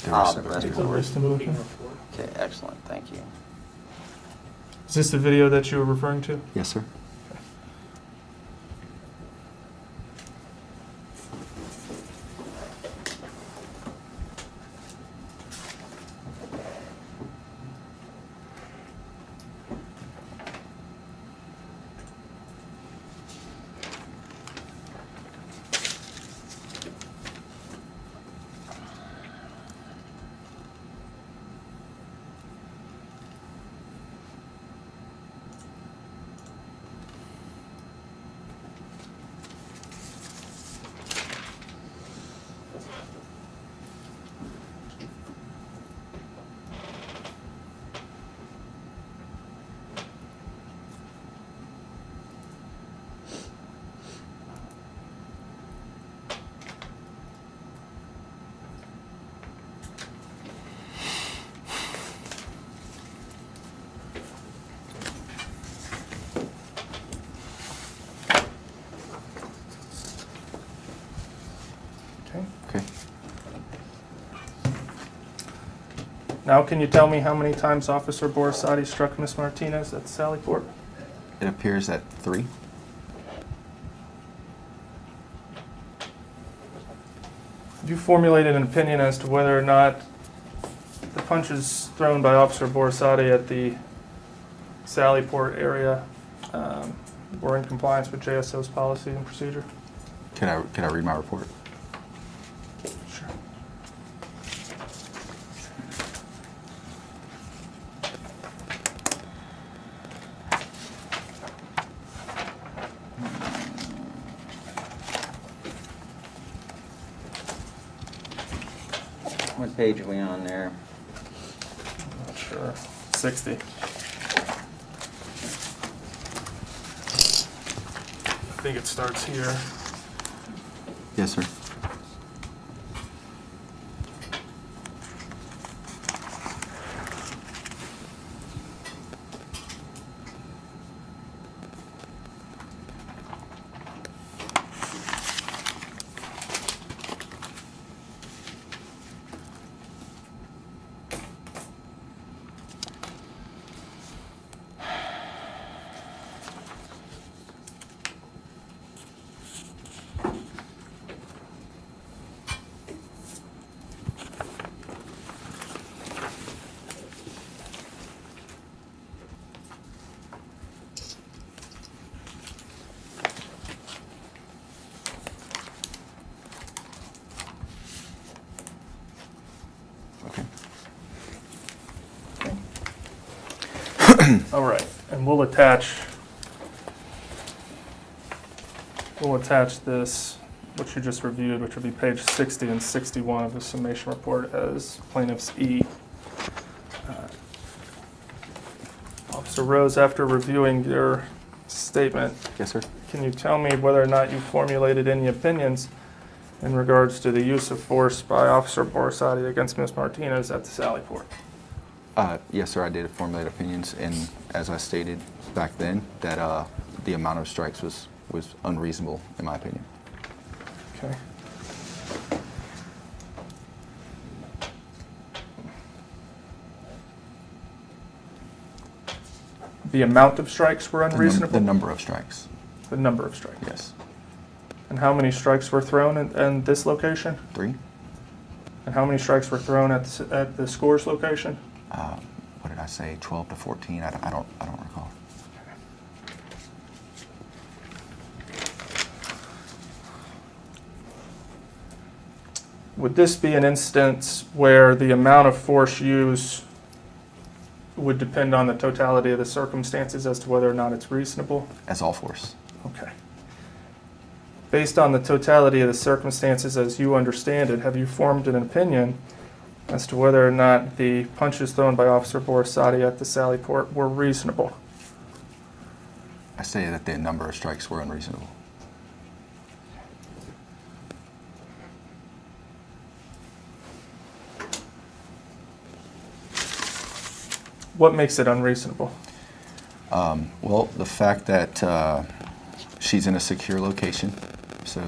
S13: The
S10: Ah,
S13: rest
S10: the
S13: of
S10: rest
S13: it.
S10: of
S9: The
S10: it.
S9: rest of it.
S10: Okay, excellent, thank you.
S9: Is this the video that you were referring to?
S13: Yes, sir. Okay.
S9: Now, can you tell me how many times Officer Borisati struck Miss Martinez at Sallyport?
S13: It appears at 3.
S9: Have you formulated an opinion as to whether or not the punches thrown by Officer Borisati at the Sallyport area were in compliance with JSO's policy and procedure?
S13: Can I read my report?
S9: Sure.
S10: What page are we on there?
S9: Not sure. 60. I think it starts here.
S13: Yes, sir.
S9: All right, and we'll attach this, which you just reviewed, which will be page 60 and 61 of the summation report as plaintiff's E. Officer Rose, after reviewing your statement,
S13: Yes, sir.
S9: can you tell me whether or not you formulated any opinions in regards to the use of force by Officer Borisati against Ms. Martinez at the Sallyport?
S13: Yes, sir. I did formulate opinions, and as I stated back then, that the amount of strikes was unreasonable, in my opinion.
S9: Okay. The amount of strikes were unreasonable?
S13: The number of strikes.
S9: The number of strikes.
S13: Yes.
S9: And how many strikes were thrown in this location?
S13: 3.
S9: And how many strikes were thrown at the scores location?
S13: What did I say? 12 to 14. I don't recall.
S9: Would this be an instance where the amount of force used would depend on the totality of the circumstances as to whether or not it's reasonable?
S13: As all force.
S9: Okay. Based on the totality of the circumstances as you understand it, have you formed an opinion as to whether or not the punches thrown by Officer Borisati at the Sallyport were reasonable?
S13: I say that the number of strikes were unreasonable.
S9: What makes it unreasonable?
S13: Well, the fact that she's in a secure location, so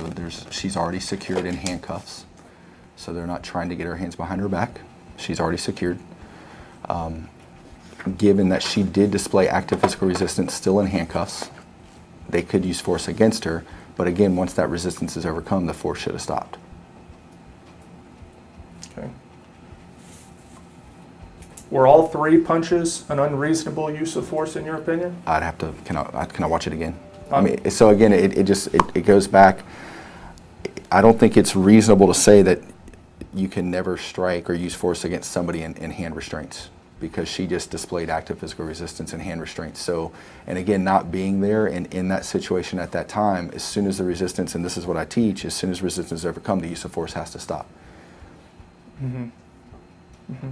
S13: she's already secured in handcuffs, so they're not trying to get her hands behind her back. She's already secured. Given that she did display active physical resistance still in handcuffs, they could use force against her, but again, once that resistance is overcome, the force should have stopped.
S9: Okay. Were all 3 punches an unreasonable use of force in your opinion?
S13: I'd have to, can I watch it again? I mean, so again, it goes back. I don't think it's reasonable to say that you can never strike or use force against somebody in hand restraints, because she just displayed active physical resistance and hand restraints. So, and again, not being there and in that situation at that time, as soon as the resistance, and this is what I teach, as soon as resistance is overcome, the use of force has to stop.
S9: Mm-hmm. Mm-hmm.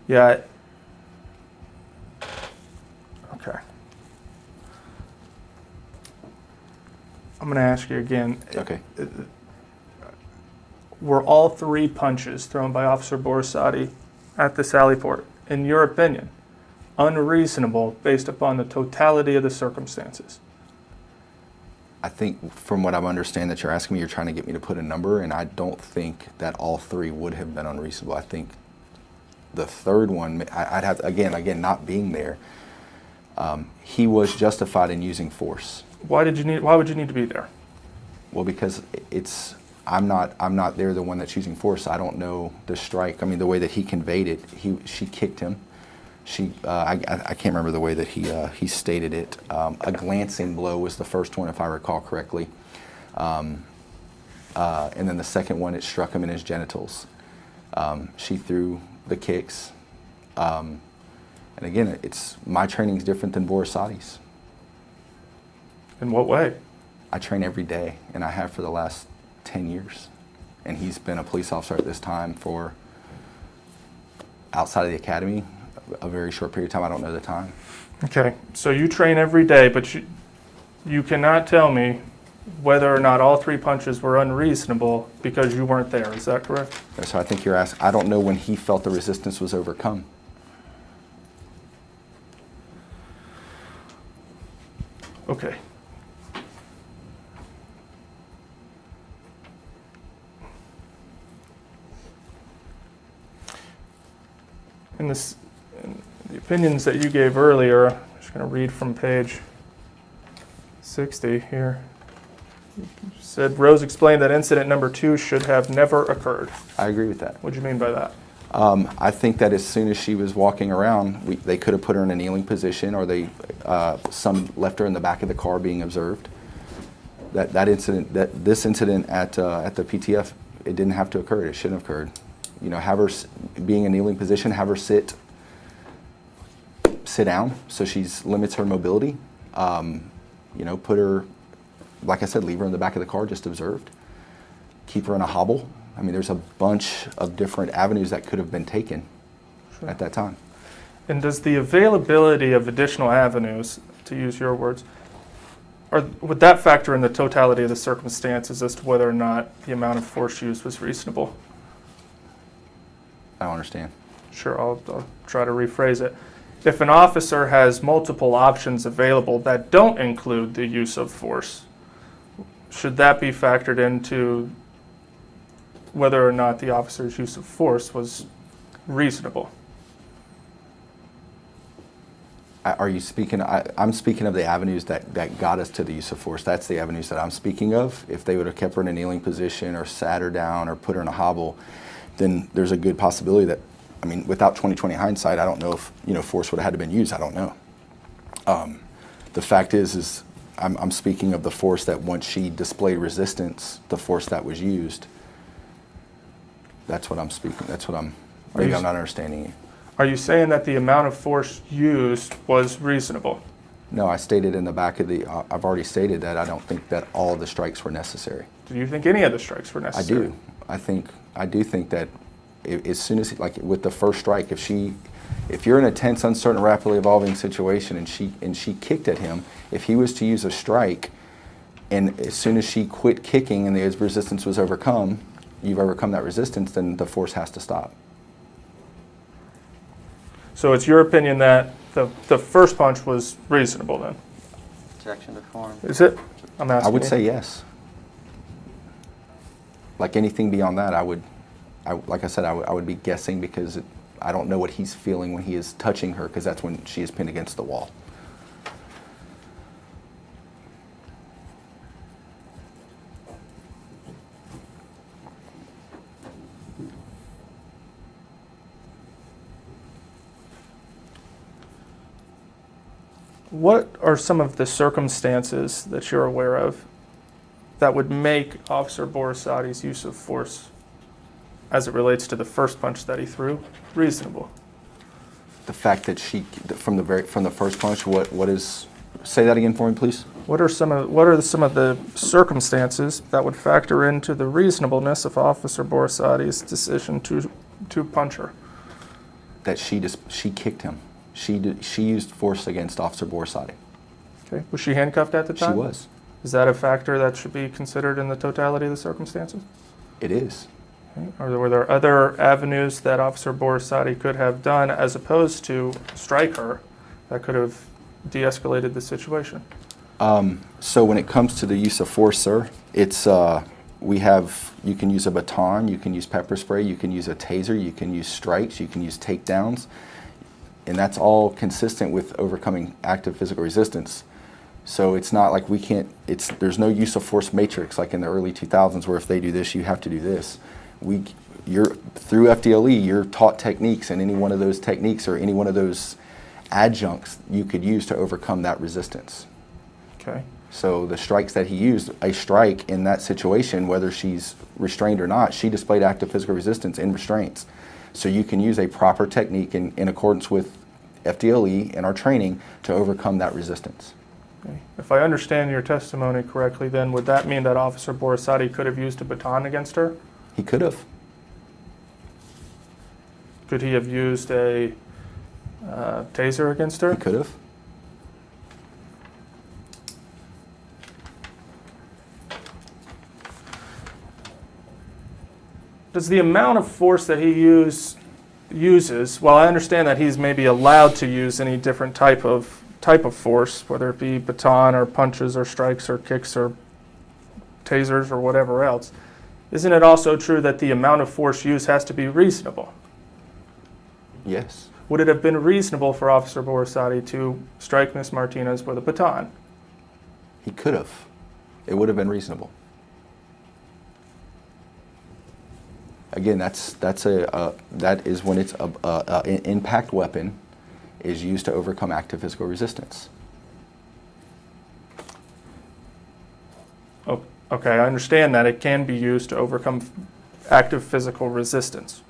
S9: Yeah. Okay. I'm going to ask you again.
S13: Okay.
S9: Were all 3 punches thrown by Officer Borsati at the Sally Port, in your opinion, unreasonable based upon the totality of the circumstances?
S13: I think from what I understand that you're asking me, you're trying to get me to put a number, and I don't think that all 3 would have been unreasonable. I think the third one, I'd have to, again, not being there, he was justified in using force.
S9: Why would you need to be there?
S13: Well, because I'm not there, the one that's using force. I don't know the strike. I mean, the way that he conveyed it, she kicked him. I can't remember the way that he stated it. A glancing blow was the first one, if I recall correctly. And then the second one, it struck him in his genitals. She threw the kicks. And again, my training's different than Borsati's.
S9: In what way?
S13: I train every day, and I have for the last 10 years. And he's been a police officer at this time for, outside of the academy, a very short period of time. I don't know the time.
S9: Okay, so you train every day, but you cannot tell me whether or not all 3 punches were unreasonable because you weren't there. Is that correct?
S13: So I think you're asking, I don't know when he felt the resistance was overcome.
S9: Okay. In the opinions that you gave earlier, I'm just going to read from page 60 here. You said Rose explained that incident number 2 should have never occurred.
S13: I agree with that.
S9: What do you mean by that?
S13: I think that as soon as she was walking around, they could have put her in a kneeling position, or some left her in the back of the car being observed. This incident at the PTF, it didn't have to occur. It shouldn't have occurred. You know, have her being in a kneeling position, have her sit down so she limits her mobility. You know, put her, like I said, leave her in the back of the car just observed. Keep her in a hobble. I mean, there's a bunch of different avenues that could have been taken at that time.
S9: And does the availability of additional avenues, to use your words, would that factor in the totality of the circumstances as to whether or not the amount of force used was reasonable?
S13: I don't understand.
S9: Sure, I'll try to rephrase it. If an officer has multiple options available that don't include the use of force, should that be factored into whether or not the officer's use of force was reasonable?
S13: Are you speaking? I'm speaking of the avenues that got us to the use of force. That's the avenues that I'm speaking of. If they would have kept her in a kneeling position or sat her down or put her in a hobble, then there's a good possibility that, I mean, without 20/20 hindsight, I don't know if, you know, force would have had to been used. I don't know. The fact is I'm speaking of the force that once she displayed resistance, the force that was used. That's what I'm speaking. That's what maybe I'm not understanding you.
S9: Are you saying that the amount of force used was reasonable?
S13: No, I stated in the back of the, I've already stated that I don't think that all of the strikes were necessary.
S9: Do you think any of the strikes were necessary?
S13: I do. I do think that as soon as, like with the first strike, if you're in a tense, uncertain, rapidly evolving situation and she kicked at him, if he was to use a strike, and as soon as she quit kicking and the resistance was overcome, you've overcome that resistance, then the force has to stop.
S9: So it's your opinion that the first punch was reasonable then?
S10: Objection to form.
S9: Is it? I'm asking
S13: I would
S9: you.
S13: say yes. Like anything beyond that, like I said, I would be guessing because I don't know what he's feeling when he is touching her, because that's when she is pinned against the wall.
S9: What are some of the circumstances that you're aware of that would make Officer Borisati's use of force, as it relates to the first punch that he threw, reasonable?
S13: The fact that she, from the first punch, what is? Say that again for me, please.
S9: What are some of the circumstances that would factor into the reasonableness of Officer Borisati's decision to punch her?
S13: That she kicked him. She used force against Officer Borisati.
S9: Okay. Was she handcuffed at the time?
S13: She was.
S9: Is that a factor that should be considered in the totality of the circumstances?
S13: It is.
S9: Okay. Were there other avenues that Officer Borisati could have done as opposed to strike her that could have de-escalated the situation?
S13: So when it comes to the use of force, sir, it's you can use a baton, you can use pepper spray, you can use a taser, you can use strikes, you can use takedowns, and that's all consistent with overcoming active physical resistance. So it's not like there's no use of force matrix like in the early 2000s where if they do this, you have to do this. Through FDLE, you're taught techniques, and any one of those techniques or any one of those adjuncts you could use to overcome that resistance.
S9: Okay.
S13: So the strikes that he used, a strike in that situation, whether she's restrained or not, she displayed active physical resistance in restraints. So you can use a proper technique in accordance with FDLE and our training to overcome that resistance.
S9: Okay. If I understand your testimony correctly, then would that mean that Officer Borisati could have used a baton against her?
S13: He could have.
S9: Could he have used a taser against her?
S13: He could have.
S9: Does the amount of force that he uses, while I understand that he's maybe allowed to use any different type of force, whether it be baton or punches or strikes or kicks or tasers or whatever else, isn't it also true that the amount of force used has to be reasonable?
S13: Yes.
S9: Would it have been reasonable for Officer Borisati to strike Ms. Martinez with a baton?
S13: He could have. It would have been reasonable. Again, that is when it's an impact weapon is used to overcome active physical resistance.
S9: Oh, okay, I understand that it can be used to overcome active physical resistance.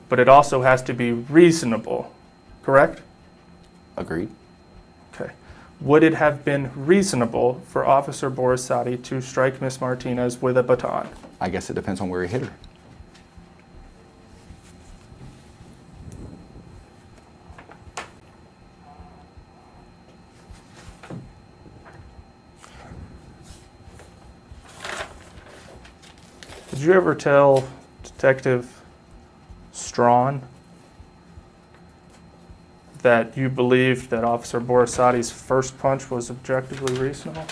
S9: But it also has to be reasonable, correct?
S13: Agreed.
S9: Okay. Would it have been reasonable for Officer Borisati to strike Ms. Martinez with a baton?
S13: I guess it depends on where he hit her.
S9: Did you ever tell Detective Strawn that you believed that Officer Borisati's first punch was objectively reasonable?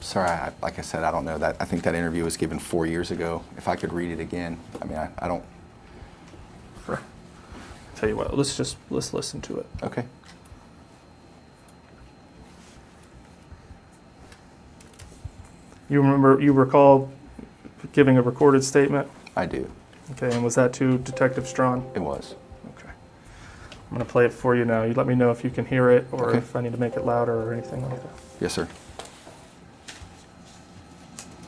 S13: Sorry, like I said, I don't know that. I think that interview was given 4 years ago. If I could read it again, I mean, I don't.
S9: Sure. Tell you what, let's listen to it.
S13: Okay.
S9: You recall giving a recorded statement?
S13: I do.
S9: Okay, and was that to Detective Strawn?
S13: It was.
S9: Okay. I'm going to play it for you now. You let me know if you can hear it or
S13: Okay.
S9: if I need to make it louder or anything like that.
S13: Yes, sir.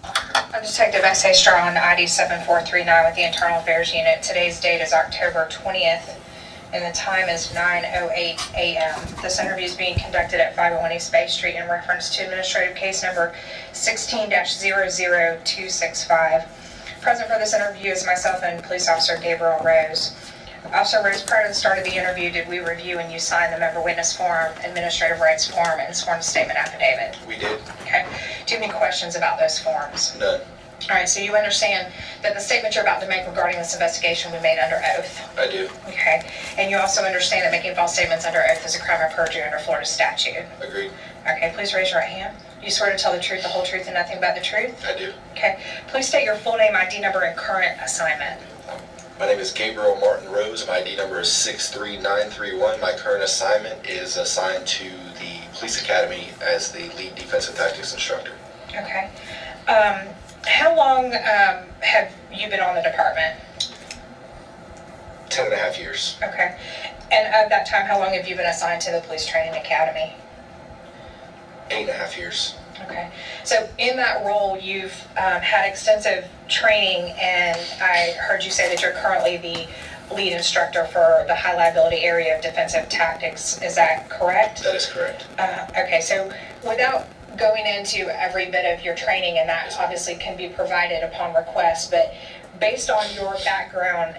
S15: I'm Detective S.A. Strawn, ID 7439 with the Internal Affairs Unit. Today's date is October 20th, and the time is 9:08 a.m. This interview is being conducted at 501 East Bay Street in reference to administrative case number 16-00265. Present for this interview is myself and Police Officer Gabriel Rose. Officer Rose, prior to the start of the interview, did we review and you signed the member witness form, administrative rights form, and sworn statement affidavit?
S16: We did.
S15: Okay. Do you have any questions about those forms?
S16: None.
S15: All right, so you understand that the statement you're about to make regarding this investigation we made under oath?
S16: I do.
S15: Okay. And you also understand that making false statements under oath is a crime of perjury under Florida statute?
S16: Agreed.
S15: Okay, please raise your right hand. You swear to tell the truth, the whole truth, and nothing but the truth?
S16: I do.
S15: Okay. Please state your full name, ID number, and current assignment.
S16: My name is Gabriel Martin Rose. My ID number is 63931. My current assignment is assigned to the Police Academy as the lead defensive tactics instructor.
S15: Okay. How long have you been on the department?
S16: 10.5 years.
S15: Okay. And at that time, how long have you been assigned to the Police Training Academy?
S16: 8.5 years.
S15: Okay. So in that role, you've had extensive training, and I heard you say that you're currently the lead instructor for the high liability area of defensive tactics. Is that correct?
S16: That is correct.
S15: Okay. So without going into every bit of your training, and that obviously can be provided upon request, but based on your background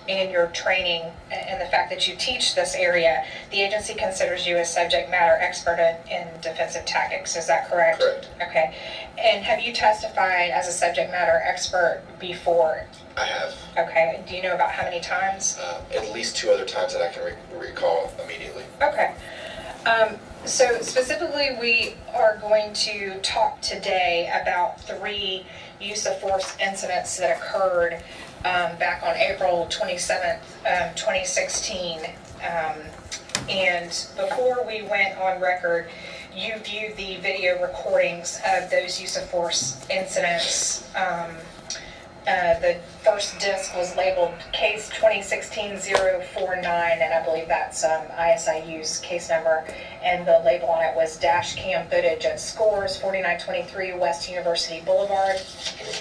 S15: and your training and the fact that you teach this area, the agency considers you a subject matter expert in defensive tactics. Is that correct?
S16: Correct.
S15: Okay. And have you testified as a subject matter expert before?
S16: I have.
S15: Okay. Do you know about how many times?
S16: At least 2 other times that I can recall immediately.
S15: Okay. So specifically, we are going to talk today about 3 use of force incidents that occurred back on April 27th, 2016. And before we went on record, you viewed the video recordings of those use of force incidents. The first disc was labeled case 2016-049, and I believe that's ISIU's case number, and the label on it was dash cam footage at Scores 4923 West University Boulevard.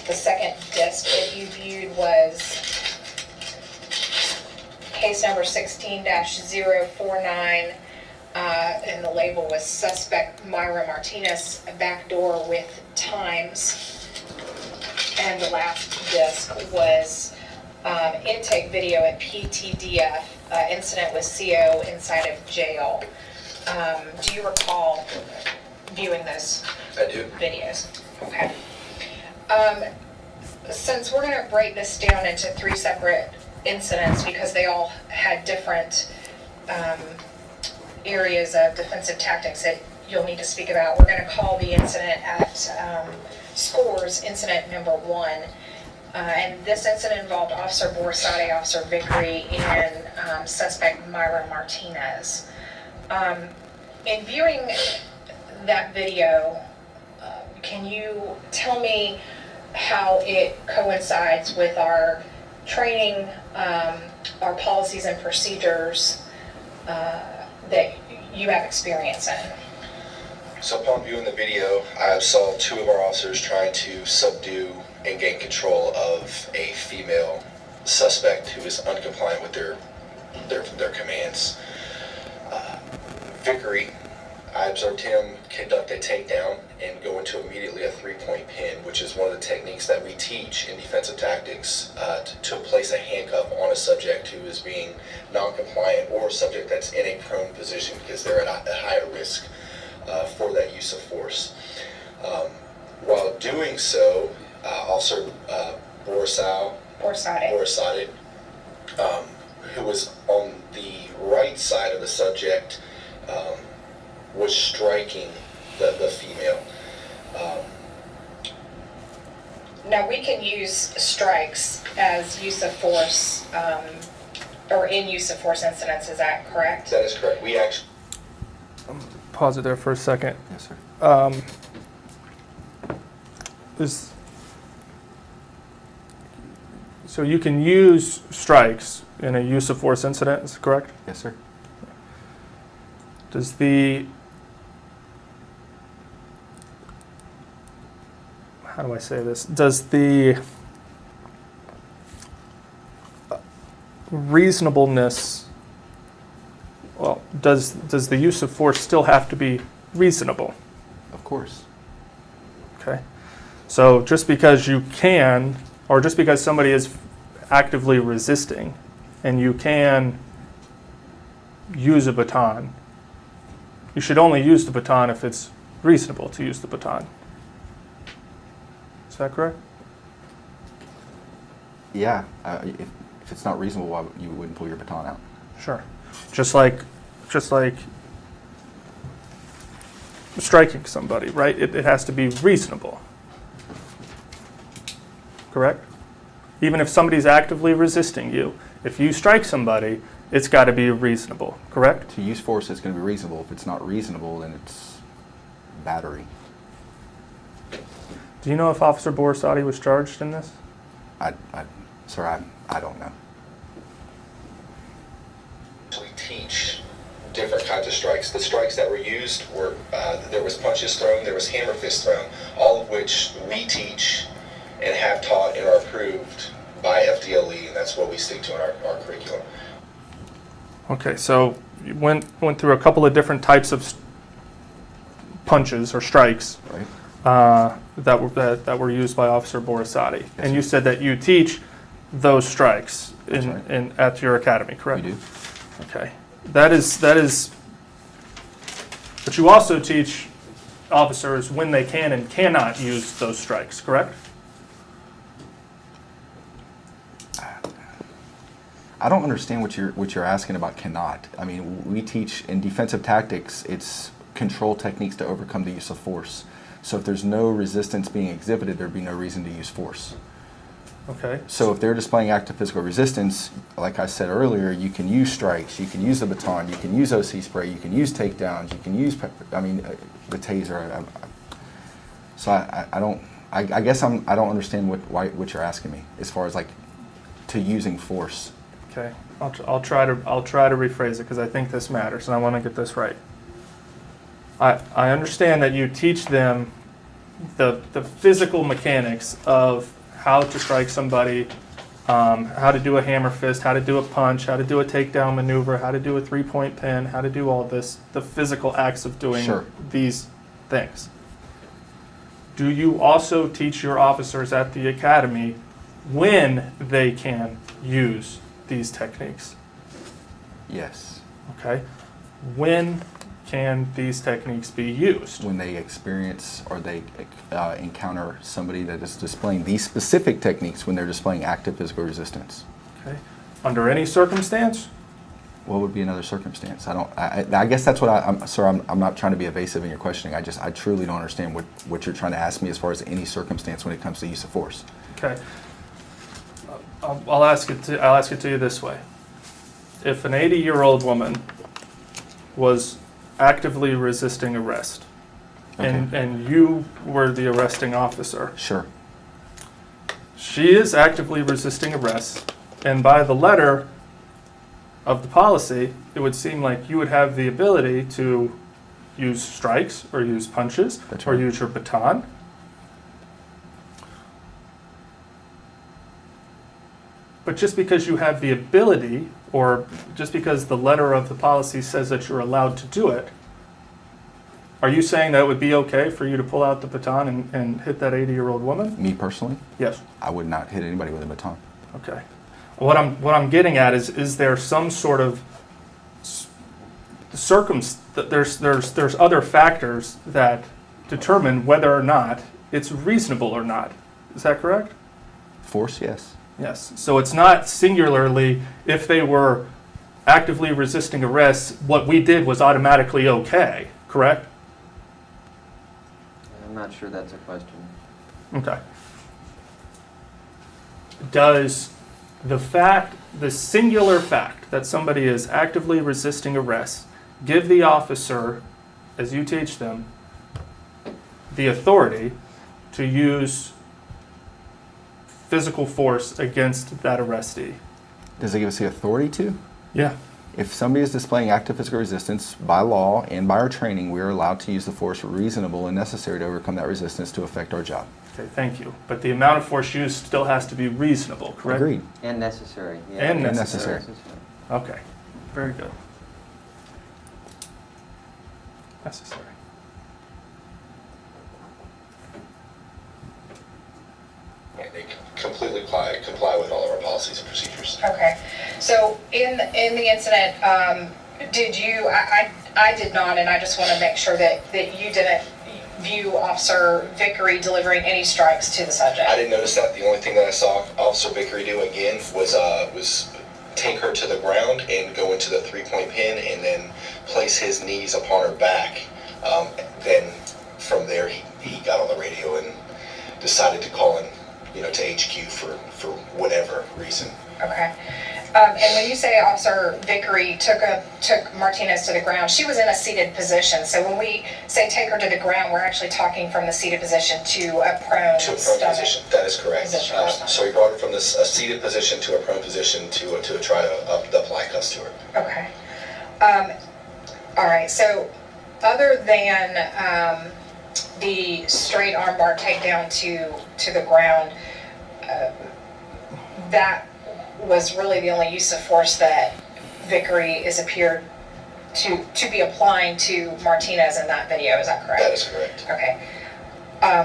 S15: The second disc that you viewed was case number 16-049, and the label was suspect Myra Martinez, backdoor with times. And the last disc was intake video at PTDF, incident with CO inside of jail. Do you recall viewing those videos? Okay. Since we're going to break this down into 3 separate incidents because they all had different areas of defensive tactics that you'll need to speak about, we're going to call the incident at Scores incident number 1. And this incident involved Officer Borisade, Officer Vickery, and suspect Myra Martinez. In viewing that video, can you tell me how it coincides with our training, our policies and procedures that you have experience in?
S16: So upon viewing the video, I saw 2 of our officers trying to subdue and gain control of a female suspect who is uncompliant with their commands. Vickery, I observed him conduct a takedown and go into immediately a 3-point pin, which is one of the techniques that we teach in defensive tactics to place a handcuff on a subject who is being non-compliant or a subject that's in a prone position because they're at a higher risk for that use of force. While doing so, Officer Borisade, who was on the right side of the subject, was striking the female.
S15: Now we can use strikes as use of force, or in use of force incidents, is that correct?
S16: That is correct. We actually...
S9: Pause it there for a second.
S13: Yes, sir.
S9: So you can use strikes in a use of force incident, is that correct?
S13: Yes, sir.
S9: Does the, how do I say this? Does the reasonableness, well, does the use of force still have to be reasonable?
S13: Of course.
S9: Okay. So just because you can, or just because somebody is actively resisting and you can use a baton, you should only use the baton if it's reasonable to use the baton. that correct?
S13: Yeah, if it's not reasonable, why you wouldn't pull your baton out?
S9: Sure. Just like striking somebody, right? It has to be reasonable. Correct? Even if somebody's actively resisting you, if you strike somebody, it's got to be reasonable. Correct?
S13: To use force, it's going to be reasonable. If it's not reasonable, then it's battery.
S9: Do you know if Officer Borisati was charged in this?
S13: Sir, I don't know.
S16: We teach different kinds of strikes. The strikes that were used were, there was punches thrown, there was hammer fists thrown, all of which we teach and have taught and are approved by FDLE, and that's what we stick to in our curriculum.
S9: Okay, so you went through a couple of different types of punches or strikes,
S13: right,
S9: that were used by Officer Borisati, yes, and you said that you teach those strikes at your academy, correct?
S13: We do.
S9: Okay, that is. But you also teach officers when they can and cannot use those strikes, correct?
S13: I don't understand what you're asking about cannot. I mean, we teach in defensive tactics, it's control techniques to overcome the use of force. So if there's no resistance being exhibited, there'd be no reason to use force.
S9: Okay.
S13: So if they're displaying active physical resistance, like I said earlier, you can use strikes, you can use the baton, you can use OC spray, you can use takedowns, you can use, the taser. So I guess I don't understand what you're asking me as far as like to using force.
S9: Okay, I'll try to rephrase it because I think this matters and I want to get this right. I understand that you teach them the physical mechanics of how to strike somebody, how to do a hammer fist, how to do a punch, how to do a takedown maneuver, how to do a three-point pin, how to do all this, the physical acts of doing
S13: Sure.
S9: these things. Do you also teach your officers at the academy when they can use these techniques?
S13: Yes.
S9: Okay. When can these techniques be used?
S13: When they experience or they encounter somebody that is displaying these specific techniques when they're displaying active physical resistance.
S9: Okay. Under any circumstance?
S13: What would be another circumstance? I guess that's what I'm not trying to be evasive in your questioning. I truly don't understand what you're trying to ask me as far as any circumstance when it comes to use of force.
S9: Okay. I'll ask it to you this way. If an 80-year-old woman was actively resisting arrest,
S13: okay,
S9: and you were the arresting officer.
S13: Sure.
S9: She is actively resisting arrest, and by the letter of the policy, it would seem like you would have the ability to use strikes or use punches.
S13: That's
S9: or
S13: right.
S9: use your baton. But just because you have the ability, or just because the letter of the policy says that you're allowed to do it, are you saying that it would be okay for you to pull out the baton and hit that 80-year-old woman?
S13: Me personally?
S9: Yes.
S13: I would not hit anybody with a baton.
S9: Okay. What I'm getting at is there some sort of there's other factors that determine whether or not it's reasonable or not. Is that correct?
S13: Force, yes.
S9: Yes. So it's not singularly if they were actively resisting arrest, what we did was automatically okay, correct?
S10: I'm not sure that's a question.
S9: Okay. Does the singular fact that somebody is actively resisting arrest give the officer, as you teach them, the authority to use physical force against that arrestee?
S13: Does it give us the authority to?
S9: Yeah.
S13: If somebody is displaying active physical resistance, by law and by our training, we are allowed to use the force reasonable and necessary to overcome that resistance to effect our job.
S9: Okay, thank you. But the amount of force used still has to be reasonable, correct?
S13: Agreed.
S10: And necessary. Yeah.
S9: And necessary.
S13: necessary.
S9: Okay, very good. Necessary.
S16: Yeah, they completely comply with all of our policies and procedures.
S15: Okay, so in the incident, did you? I did not, and I just want to make sure that you didn't. view Officer Vickery delivering any strikes to the subject?
S16: I didn't notice that. The only thing that I saw Officer Vickery do again was take her to the ground and go into the three-point pin and then place his knees upon her back. Then from there he got on the radio and decided to call in, to HQ for whatever reason.
S15: Okay. And when you say Officer Vickery took Martinez to the ground, she was in a seated position. So when we say take her to the ground, we're actually talking from the seated position to a prone
S16: position. That is correct. So he brought her from a seated position to a prone position to try to apply cuffs to her.
S15: Okay. All right. So other than the straight armbar takedown to the ground, that was really the only use of force that Vickery is appeared to be applying to Martinez in that video. Is that correct?
S16: That is correct.
S15: Okay.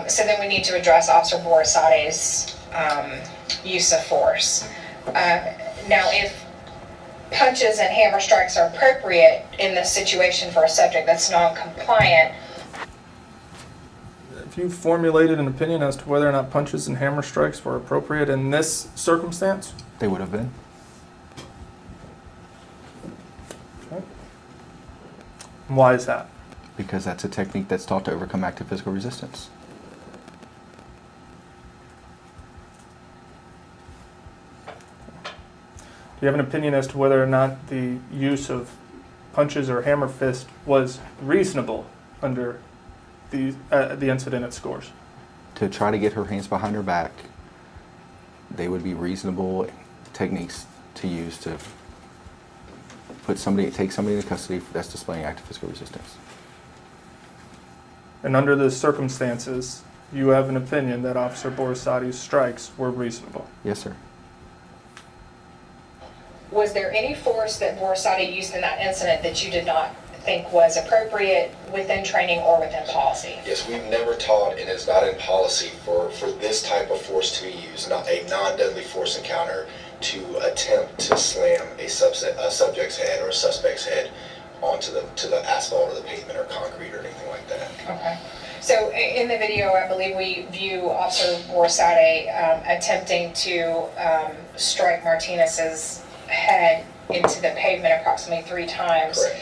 S15: So then we need to address Officer Borisade's use of force. Now, if punches and hammer strikes are appropriate in this situation for a subject that's non-compliant,
S9: If you formulated an opinion as to whether or not punches and hammer strikes were appropriate in this circumstance?
S13: They would have been.
S9: Okay. Why is that?
S13: Because that's a technique that's taught to overcome active physical resistance.
S9: Do you have an opinion as to whether or not the use of punches or hammer fist was reasonable under the incident at Scores?
S13: To try to get her hands behind her back, they would be reasonable techniques to use to take somebody into custody that's displaying active physical resistance.
S9: And under the circumstances, you have an opinion that Officer Borisade's strikes were reasonable?
S13: Yes, sir.
S15: was there any force that Borisade used in that incident that you did not think was appropriate within training or within policy?
S16: Yes, we've never taught, and it's not in policy, for this type of force to be used, not a non-deadly force encounter, to attempt to slam a subject's head or a suspect's head onto the asphalt or the pavement or concrete or anything like that.
S15: Okay. So in the video, I believe we view Officer Borisade attempting to strike Martinez's head into the pavement approximately 3 times.
S16: Correct.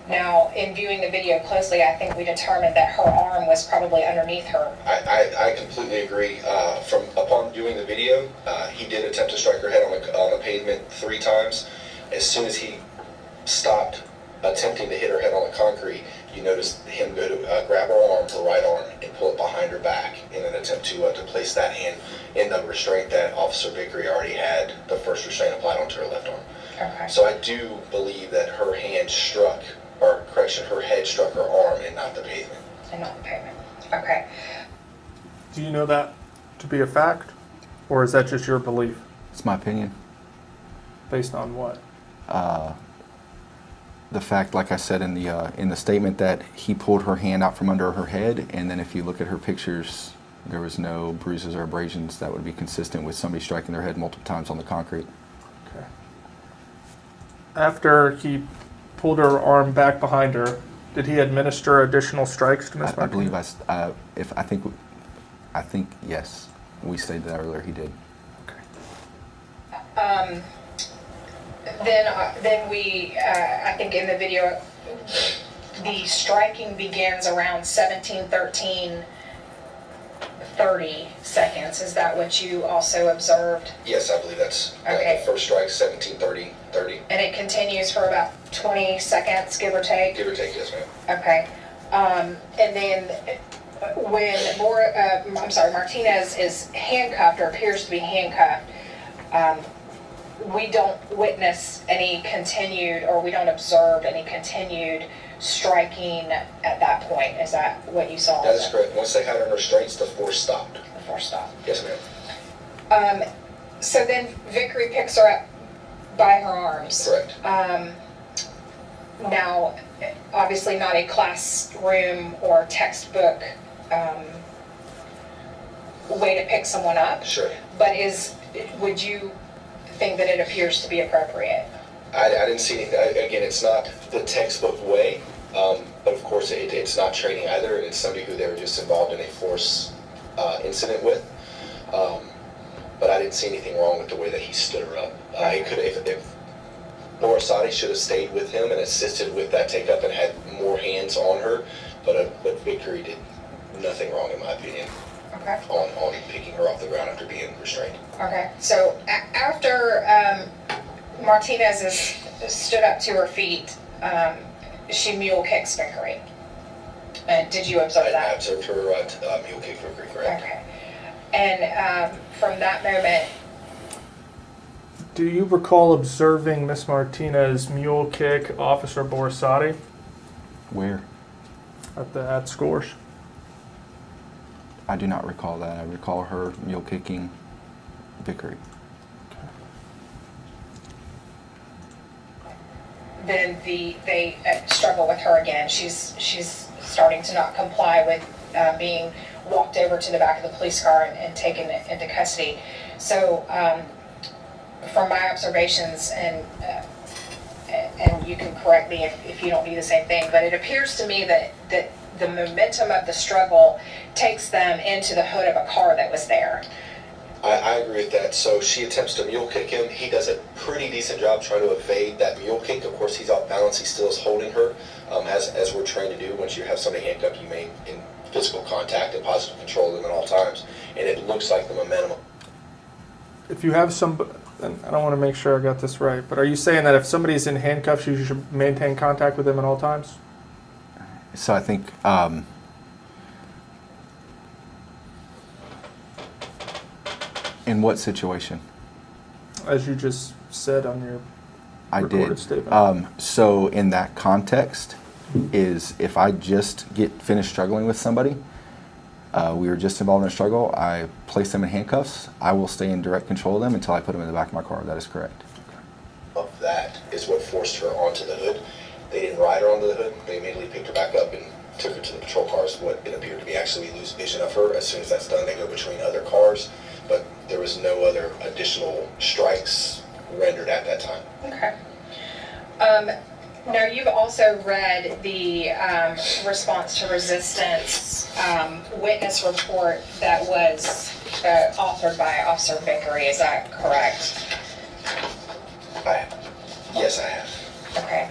S15: Now, in viewing the video closely, I think we determined that her arm was probably underneath her.
S16: I completely agree. Upon viewing the video, he did attempt to strike her head on the pavement 3 times. As soon as he stopped attempting to hit her head on the concrete, you noticed him go to grab her arm, her right arm, and pull it behind her back in an attempt to place that hand in the restraint that Officer Vickery already had the first restraint applied onto her left arm.
S15: Okay.
S16: So I do believe that her hand struck, or correction, her head struck her arm and not the pavement.
S15: And not the pavement. Okay.
S9: Do you know that to be a fact, or is that just your belief?
S13: It's my opinion.
S9: Based on what?
S13: The fact, like I said in the statement, that he pulled her hand out from under her head, and then if you look at her pictures, there was no bruises or abrasions that would be consistent with somebody striking their head multiple times on the concrete.
S9: Okay. After he pulled her arm back behind her, did he administer additional strikes to Ms.
S13: I believe
S9: Martinez?
S13: I think yes. We stated that earlier. He did.
S9: Okay.
S15: Then we, I think in the video, the striking begins around 17:13:30 seconds. Is that what you also observed?
S16: Yes, I believe that's
S15: Okay.
S16: the first strike, 17:30.
S15: And it continues for about 20 seconds, give or take?
S16: Give or take, yes, ma'am.
S15: Okay. And then when Martinez is handcuffed, or appears to be handcuffed, we don't witness any continued, or we don't observe any continued striking at that point. Is that what you saw?
S16: That is correct. Once they had her in restraints, the force stopped.
S15: The force stopped.
S16: Yes, ma'am.
S15: So then Vickery picks her up by her arms.
S16: Correct.
S15: Now, obviously not a classroom or textbook way to pick someone up.
S16: Sure.
S15: But would you think that it appears to be appropriate?
S16: I didn't see anything. Again, it's not the textbook way, but of course, it's not training either, and it's somebody who they were just involved in a force incident with. But I didn't see anything wrong with the way that he stood her up. He could, if Borisati should have stayed with him and assisted with that take-up and had more hands on her, but Vickery did nothing wrong, in my opinion,
S15: Okay.
S16: on picking her off the ground after being restrained.
S15: Okay, so after Martinez stood up to her feet, she mule kicks Vickery. Did you observe that?
S16: I observed her mule kick Vickery, correct?
S15: Okay. And from that moment,
S9: Do you recall observing Miss Martinez mule kick Officer Borisati
S13: Where?
S9: at Scores?
S13: I do not recall that. I recall her mule kicking Vickery.
S15: then they struggle with her again. She's starting to not comply with being walked over to the back of the police car and taken into custody. So from my observations, and you can correct me if you don't do the same thing, but it appears to me that the momentum of the struggle takes them into the hood of a car that was there.
S16: I agree with that. So she attempts to mule kick him. He does a pretty decent job trying to evade that mule kick. Of course, he's off balance. He still is holding her, as we're trained to do. Once you have somebody handcuffed, you may in physical contact and positive control them at all times. And it looks like the momentum.
S9: If you have some, and I don't want to make sure I got this right, but are you saying that if somebody's in handcuffs, you should maintain contact with them at all times?
S13: So I think in what situation?
S9: As you just said on your
S13: I
S9: recorded
S13: did.
S9: statement.
S13: So in that context, is if I just get finished struggling with somebody, we were just involved in a struggle, I place them in handcuffs, I will stay in direct control of them until I put them in the back of my car. That is correct.
S16: Of that is what forced her onto the hood. They didn't ride her onto the hood. They immediately picked her back up and took her to the patrol cars. What it appeared to be actually lose vision of her. As soon as that's done, they go between other cars. But there was no other additional strikes rendered at that time.
S15: Okay. Now, you've also read the response to resistance witness report that was authored by Officer Vickery. Is that correct?
S16: Yes, I have.
S15: Okay.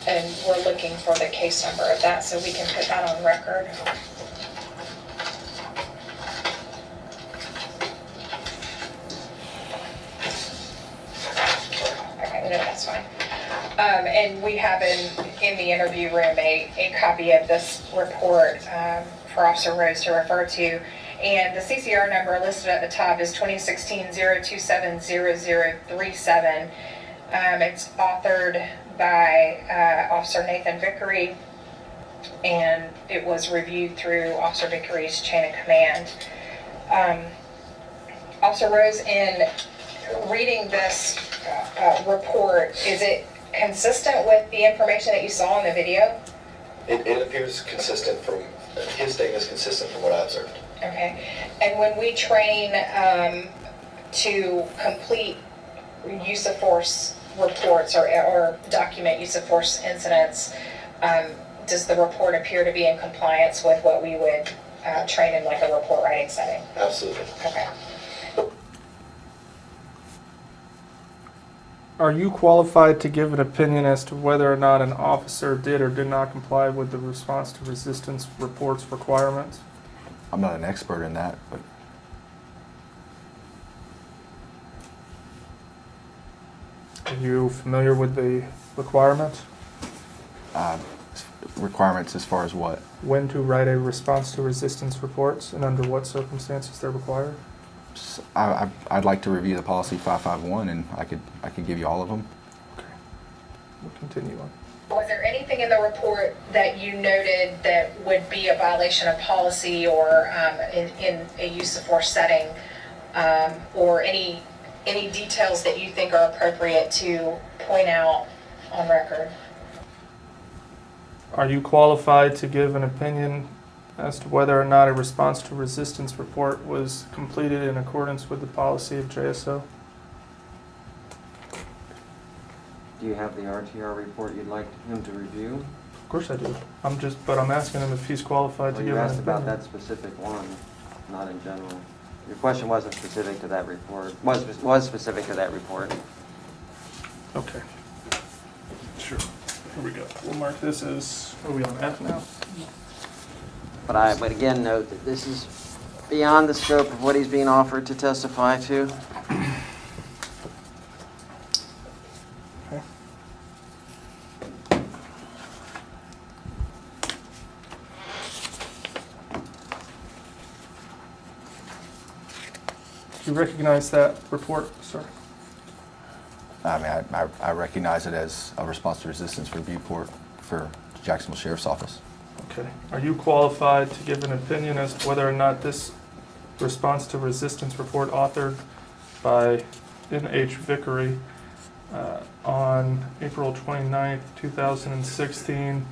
S15: And we're looking for the case number of that so we can put that on record. Okay, no, that's fine. And we have in the interview room a copy of this report for Officer Rose to refer to. And the CCR number listed at the top is 2016-027-0037. It's authored by Officer Nathan Vickery, and it was reviewed through Officer Vickery's chain of command. Officer Rose, in reading this report, is it consistent with the information that you saw in the video?
S16: It appears consistent from, his statement is consistent from what I observed.
S15: Okay. And when we train to complete use of force reports or document use of force incidents, does the report appear to be in compliance with what we would train in like a report writing setting?
S16: Absolutely.
S15: Okay.
S9: Are you qualified to give an opinion as to whether or not an officer did or did not comply with the response to resistance report's requirements?
S13: I'm not an expert in that, but
S9: Are you familiar with the requirements?
S13: requirements as far as what?
S9: When to write a response to resistance reports and under what circumstances they're required?
S13: I'd like to review the policy 551, and I could give you all of them.
S9: Okay. We'll continue on.
S15: Was there anything in the report that you noted that would be a violation of policy or in a use of force setting, or any details that you think are appropriate to point out on record?
S9: Are you qualified to give an opinion as to whether or not a response to resistance report was completed in accordance with the policy of JSO?
S10: Do you have the RTR report you'd like him to review?
S9: course I do. But I'm asking him if he's qualified to
S10: Well,
S9: give
S10: you
S9: an
S10: asked about
S9: opinion.
S10: that specific one, not in general. Your question wasn't specific to that report. Was specific to that report.
S9: Okay. Sure. Here we go. We'll mark this as, are we on F now?
S10: But I would again note that this is beyond the scope of what he's being offered to testify to.
S9: Okay. Do you recognize that report, sir?
S13: I mean, I recognize it as a response to resistance review report for Jacksonville Sheriff's Office.
S9: Okay. Are you qualified to give an opinion as to whether or not this response to resistance report authored by N.H. Vickery on April 29th, 2016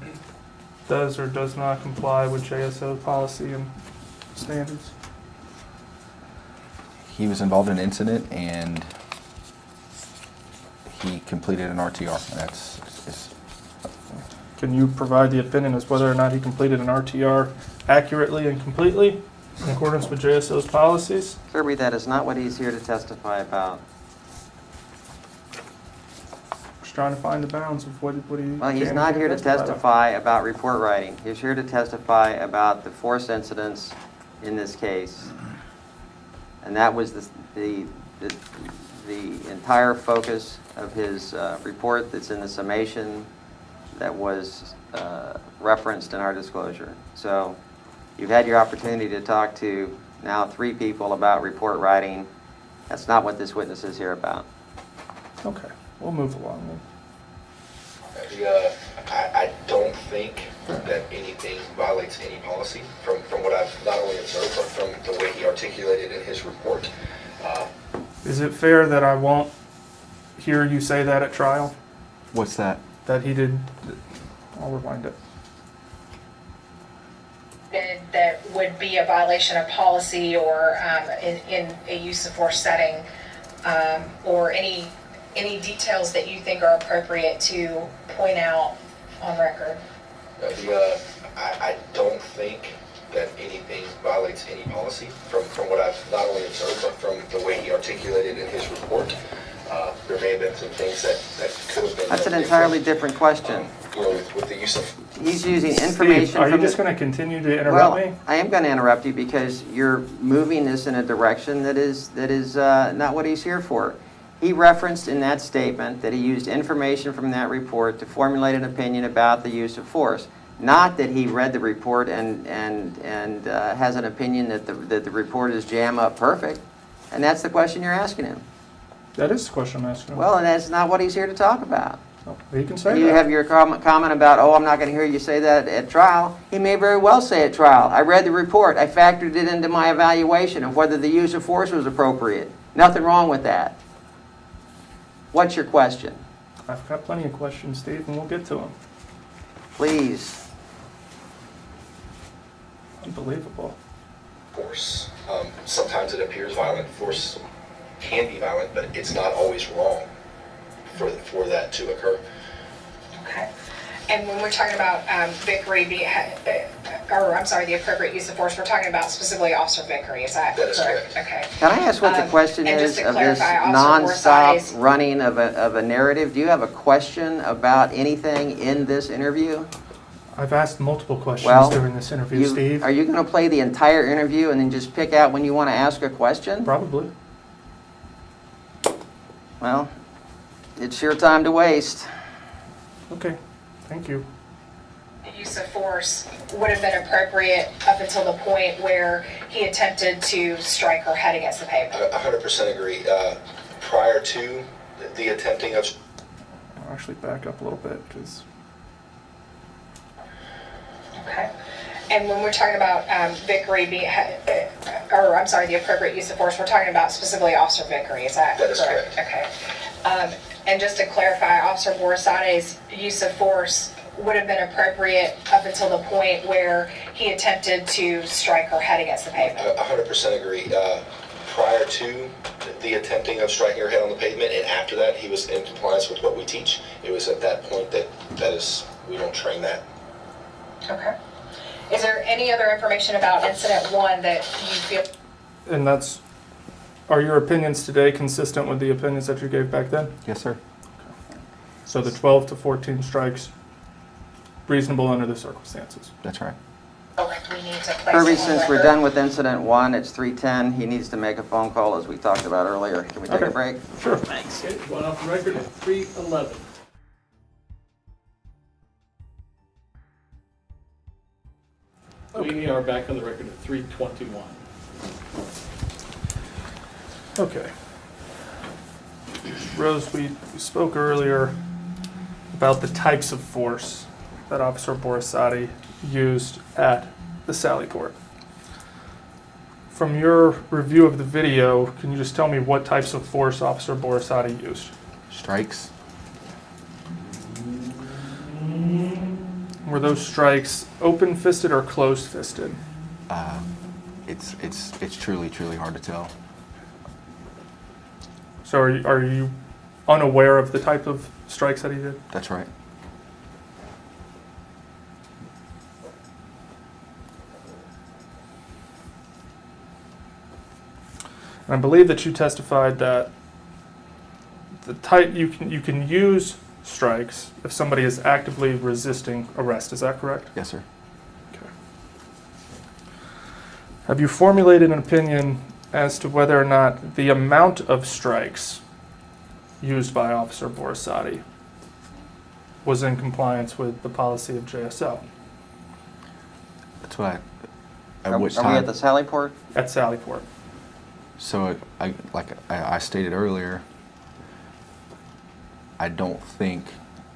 S9: does or does not comply with JSO policy and standards?
S13: He was involved in an incident and he completed an RTR. And it's
S9: Can you provide the opinion as whether or not he completed an RTR accurately and completely in accordance with JSO's policies?
S10: Kirby, that is not what he's here to testify about.
S9: Just trying to find the bounds of what he
S10: Well, he's
S9: can
S10: not
S9: and
S10: here to
S9: can't
S10: testify about report writing. He's here to testify about the force incidents in this case. And that was the entire focus of his report that's in the summation that was referenced in our disclosure. So you've had your opportunity to talk to now 3 people about report writing. That's not what this witness is here about.
S9: Okay, we'll move along then.
S16: I don't think that anything violates any policy from what I've not only observed, but from the way he articulated in his report.
S9: Is it fair that I won't hear you say that at trial?
S13: What's that?
S9: That he did, I'll rewind it.
S15: That would be a violation of policy or in a use of force setting, or any details that you think are appropriate to point out on record?
S16: I don't think that anything violates any policy from what I've not only observed, but from the way he articulated in his report. There may have been some things that could have been...
S10: That's an entirely different question.
S16: With the use of...
S10: He's using information
S9: Steve, are you
S10: from
S9: just going to continue to interrupt me?
S10: I am going to interrupt you because you're moving this in a direction that is not what he's here for. He referenced in that statement that he used information from that report to formulate an opinion about the use of force. Not that he read the report and has an opinion that the report is jam up perfect. And that's the question you're asking him.
S9: That is the question I'm asking him.
S10: Well, and that's not what he's here to talk about.
S9: He can say
S10: You
S9: that.
S10: have your comment about, oh, I'm not going to hear you say that at trial. He may very well say at trial, I read the report. I factored it into my evaluation of whether the use of force was appropriate. Nothing wrong with that. What's your question?
S9: I've got plenty of questions, Steve, and we'll get to them.
S10: Please.
S9: Unbelievable.
S16: Force. Sometimes it appears violent. Force can be violent, but it's not always wrong for that to occur.
S15: Okay. And when we're talking about Vickery, the appropriate use of force, we're talking about specifically Officer Vickery, is that correct?
S16: That is correct.
S15: Okay.
S10: Can I ask what the question
S15: and
S10: is
S15: just to
S10: of this
S15: clarify, Officer Borsades-
S10: nonstop running of a narrative? Do you have a question about anything in this interview?
S9: I've asked multiple questions
S10: Well,
S9: during this interview, Steve.
S10: Are you going to play the entire interview and then just pick out when you want to ask a question?
S9: Probably.
S10: Well, it's your time to waste.
S9: Okay, thank you.
S15: The use of force would have been appropriate up until the point where he attempted to strike her head against the pavement.
S16: 100% agree. Prior to the attempting of...
S9: I'll actually back up a little bit, because...
S15: Okay. And when we're talking about Vickery, the appropriate use of force, we're talking about specifically Officer Vickery, is that correct?
S16: That is correct.
S15: Okay. And just to clarify, Officer Borsades' use of force would have been appropriate up until the point where he attempted to strike her head against the pavement.
S16: 100% agree. Prior to the attempting of striking her head on the pavement, and after that, he was in compliance with what we teach. It was at that point that is, we don't train that
S15: Okay. Is there any other information about incident 1 that you feel?
S9: And are your opinions today consistent with the opinions that you gave back then?
S13: Yes, sir.
S9: So the 12 to 14 strikes, reasonable under the circumstances?
S13: That's right.
S15: We need to place
S10: Kirby,
S15: it on
S10: since we're
S15: record.
S10: done with incident 1, it's 3:10. He needs to make a phone call, as we talked about earlier. Can we take a break?
S9: Sure.
S10: Thanks.
S8: Okay, going off the record at 3:11. We are back on the record at 3:21.
S9: Okay. Rose, we spoke earlier about the types of force that Officer Borisati used at the Sally Port. From your review of the video, can you just tell me what types of force Officer Borisati used?
S13: Strikes.
S9: Were those strikes open-fisted or closed-fisted?
S13: It's truly hard to tell.
S9: So are you unaware of the type of strikes that he did?
S13: That's right.
S9: And I believe that you testified that the type you can use strikes if somebody is actively resisting arrest. Is that correct?
S13: Yes, sir.
S9: Okay. Have you formulated an opinion as to whether or not the amount of strikes used by Officer Borisati was in compliance with the policy of JSO?
S13: That's what I.
S10: Are we at the Sally Port?
S9: At Sally Port.
S13: So, like I stated earlier, I don't think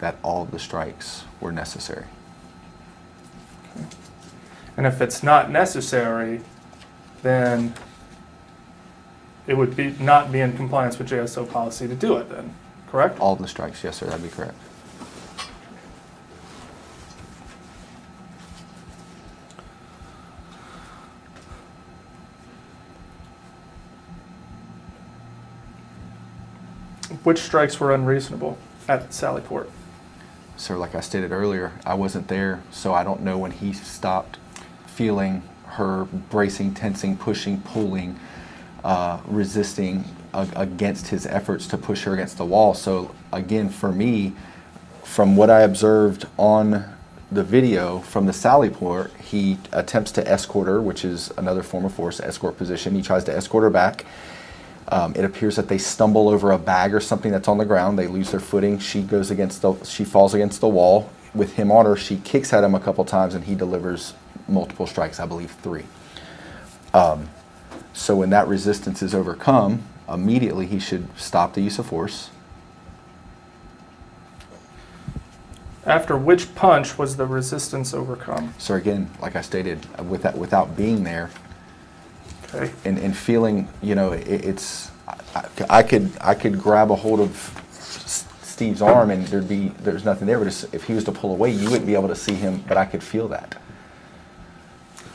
S13: that all of the strikes were necessary.
S9: Okay. And if it's not necessary, then it would not be in compliance with JSO policy to do it then, correct?
S13: All of the strikes, yes, sir, that'd be correct.
S9: Which strikes were unreasonable at Sally Port?
S13: So like I stated earlier, I wasn't there, so I don't know when he stopped feeling her bracing, tensing, pushing, pulling, resisting against his efforts to push her against the wall. So again, for me, from what I observed on the video from the Sally Port, he attempts to escort her, which is another form of force, escort position. He tries to escort her back. It appears that they stumble over a bag or something that's on the ground. They lose their footing. She falls against the wall. With him on her, she kicks at him a couple times, and he delivers multiple strikes, I believe 3. So when that resistance is overcome, immediately he should stop the use of force.
S9: After which punch was the resistance overcome?
S13: So again, like I stated, without being there,
S9: okay,
S13: and feeling, you know, I could grab a hold of Steve's arm and there's nothing there, but if he was to pull away, you wouldn't be able to see him, but I could feel that.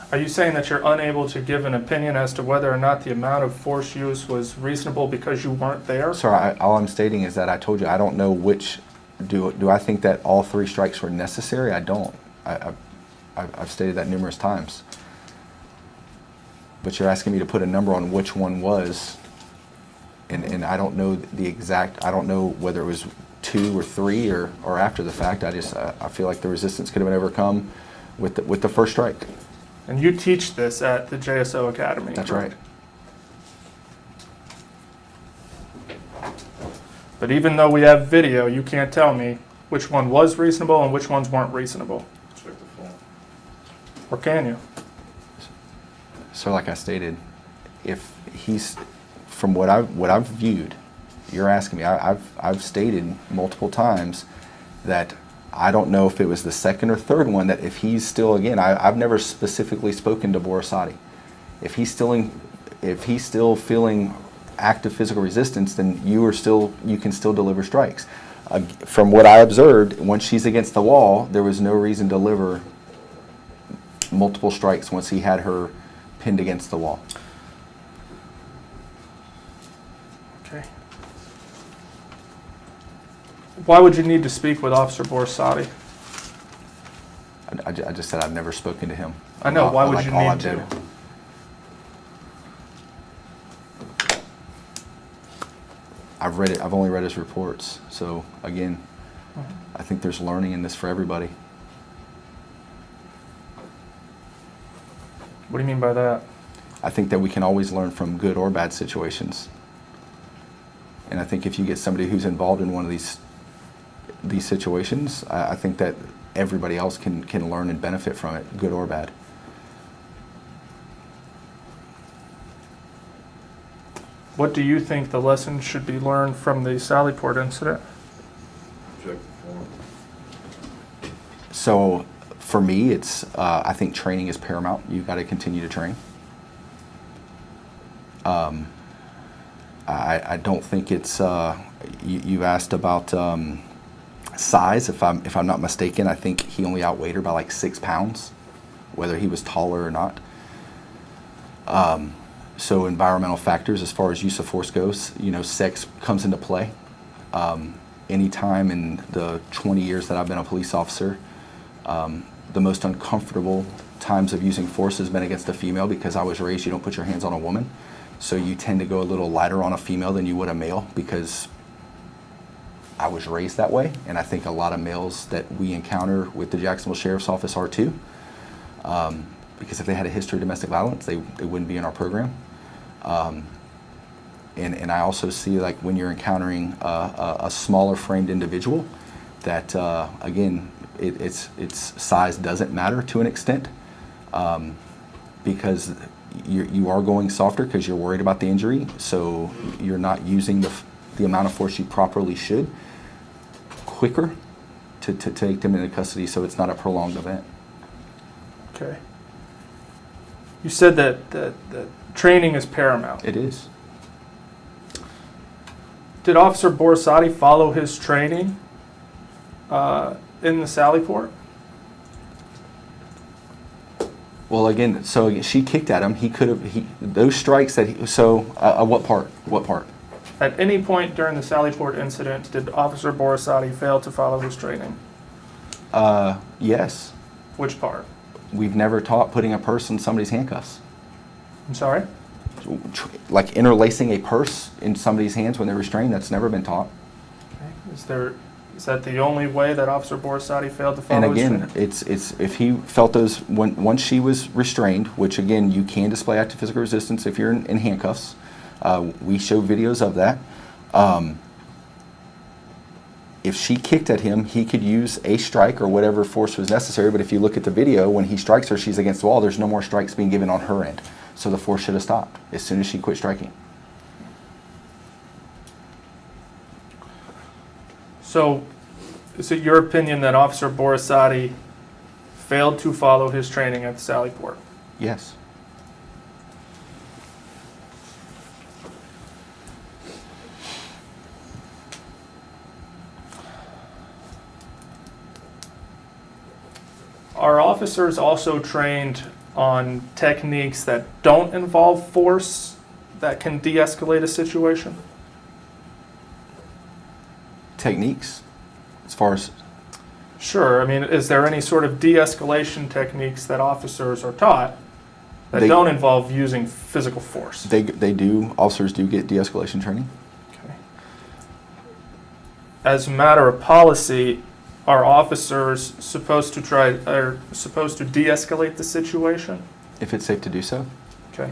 S9: Are you saying that you're unable to give an opinion as to whether or not the amount of force used was reasonable because you weren't there?
S13: Sorry, all I'm stating is that I told you I don't know which. Do I think that all 3 strikes were necessary? I don't. I've stated that numerous times. But you're asking me to put a number on which one was, and I don't know the exact. I don't know whether it was 2 or 3 or after the fact. I feel like the resistance could have been overcome with the first strike.
S9: And you teach this at the JSO Academy?
S13: That's
S9: correct?
S13: right.
S9: But even though we have video, you can't tell me which one was reasonable and which ones weren't reasonable. Or can you?
S13: So like I stated, if he's, from what I've viewed, you're asking me, I've stated multiple times that I don't know if it was the second or third one, that if he's still, again, I've never specifically spoken to Borisati. If he's still feeling active physical resistance, then you can still deliver strikes. From what I observed, once she's against the wall, there was no reason to deliver multiple strikes once he had her pinned against the wall.
S9: Okay. Why would you need to speak with Officer Borisati?
S13: I just said I've never spoken to him.
S9: I know. Why would you
S13: all I
S9: need to?
S13: did. I've read it. I've only read his reports. So again, I think there's learning in this for everybody.
S9: What do you mean by that?
S13: I think that we can always learn from good or bad situations. And I think if you get somebody who's involved in one of these situations, I think that everybody else can learn and benefit from it, good or bad.
S9: What do you think the lesson should be learned from the Sallyport incident?
S13: So for me, it's I think training is paramount. You've got to continue to train. I don't think it's you asked about size. If I'm not mistaken, I think he only outweighed her by like 6 pounds, whether he was taller or not. So environmental factors as far as use of force goes, you know, sex comes into play. Anytime in the 20 years that I've been a police officer, the most uncomfortable times of using force has been against a female, because I was raised you don't put your hands on a woman. So you tend to go a little lighter on a female than you would a male, because I was raised that way. And I think a lot of males that we encounter with the Jacksonville Sheriff's Office are too. Because if they had a history of domestic violence, they wouldn't be in our program. And I also see, like, when you're encountering a smaller framed individual, that again, its size doesn't matter to an extent, because you are going softer because you're worried about the injury, so you're not using the amount of force you properly should quicker to take them into custody, so it's not a prolonged event.
S9: Okay. You said that training is paramount.
S13: It is.
S9: Did Officer Borsati follow his training in the Sallyport?
S13: Well, again, so she kicked at him. He could have, those strikes that what part? What part?
S9: At any point during the Sallyport incident, did Officer Borsati fail to follow his training?
S13: Yes.
S9: Which part?
S13: We've never taught putting a purse in somebody's handcuffs.
S9: I'm sorry?
S13: Like interlacing a purse in somebody's hands when they're restrained, that's never been taught.
S9: Okay. Is that the only way that Officer Borsati failed to follow his
S13: And
S9: training?
S13: again, it's if he felt those, once she was restrained, which again, you can display active physical resistance if you're in handcuffs. We show videos of that. If she kicked at him, he could use a strike or whatever force was necessary, but if you look at the video, when he strikes her, she's against the wall. There's no more strikes being given on her end. So the force should have stopped as soon as she quit striking.
S9: So, is it your opinion that Officer Borsati failed to follow his training at the Sallyport?
S13: Yes.
S9: Are officers also trained on techniques that don't involve force that can de-escalate a situation?
S13: Techniques, as far as?
S9: Sure. I mean, is there any sort of de-escalation techniques that officers are taught that don't involve using physical force?
S13: They do. Officers do get de-escalation training.
S9: Okay. As a matter of policy, are officers supposed to de-escalate the situation?
S13: If it's safe to do so.
S9: Okay.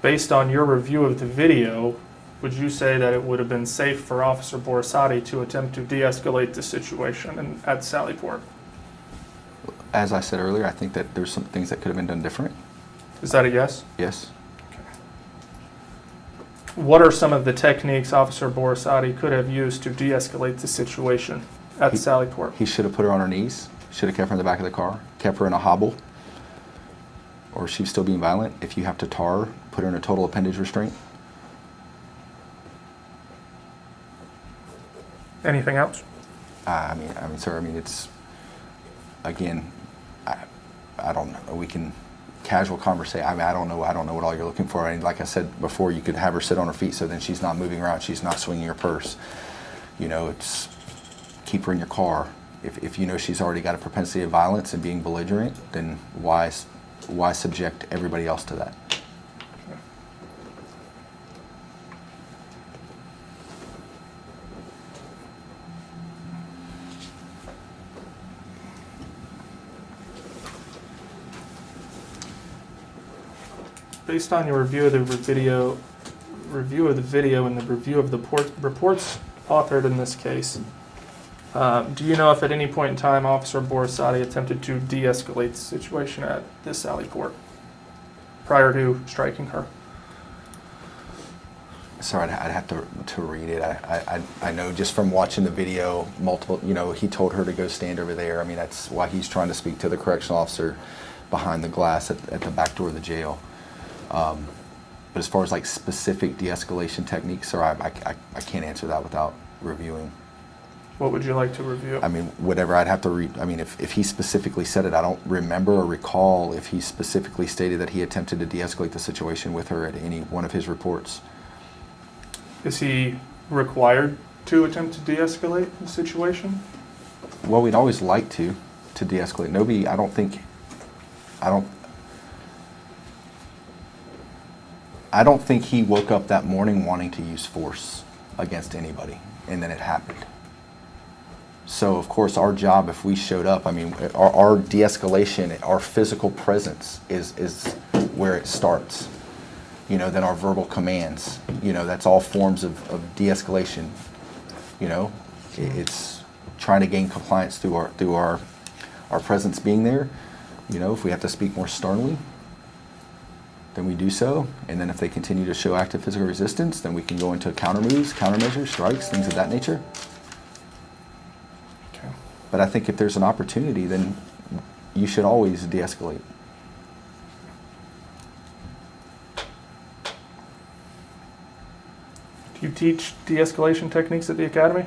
S9: Based on your review of the video, would you say that it would have been safe for Officer Borsati to attempt to de-escalate the situation at Sallyport?
S13: As I said earlier, I think that there's some things that could have been done different.
S9: Is that a yes?
S13: Yes.
S9: Okay. What are some of the techniques Officer Borsati could have used to de-escalate the situation at Sallyport?
S13: He should have put her on her knees, should have kept her in the back of the car, kept her in a hobble, or she's still being violent. If you have to tar her, put her in a total appendage restraint.
S9: Anything else?
S13: I mean, sir, it's, again, I don't know. We can casual conversation. I don't know what all you're looking for. And like I said before, you could have her sit on her feet so then she's not moving around, she's not swinging her purse. You know, it's keep her in your car. if you know she's already got a propensity of violence and being belligerent, then why subject everybody else to that?
S9: Based on your review of the video and the review of the reports authored in this case, do you know if at any point in time Officer Borisati attempted to de-escalate the situation at this Sally Port prior to striking her?
S13: Sorry, I'd have to read it. I know just from watching the video, multiple, he told her to go stand over there. I mean, that's why he's trying to speak to the correctional officer behind the glass at the back door of the jail. But as far as like specific de-escalation techniques, sir, I can't answer that without reviewing.
S9: What would you like to review?
S13: I mean, whatever I'd have to read. I mean, if he specifically said it, I don't remember or recall if he specifically stated that he attempted to de-escalate the situation with her at any one of his reports.
S9: Is he required to attempt to de-escalate the situation?
S13: Well, we'd always like to de-escalate. Nobody, I don't think he woke up that morning wanting to use force against anybody, and then it happened. So, of course, our job, if we showed up, I mean, our de-escalation, our physical presence is where it starts. Then our verbal commands, that's all forms of de-escalation. It's trying to gain compliance through our presence being there. If we have to speak more sternly, then we do so. And then if they continue to show active physical resistance, then we can go into counter moves, countermeasures, strikes, things of that nature.
S9: Okay.
S13: But I think if there's an opportunity, then you should always de-escalate.
S9: Do you teach de-escalation techniques at the academy?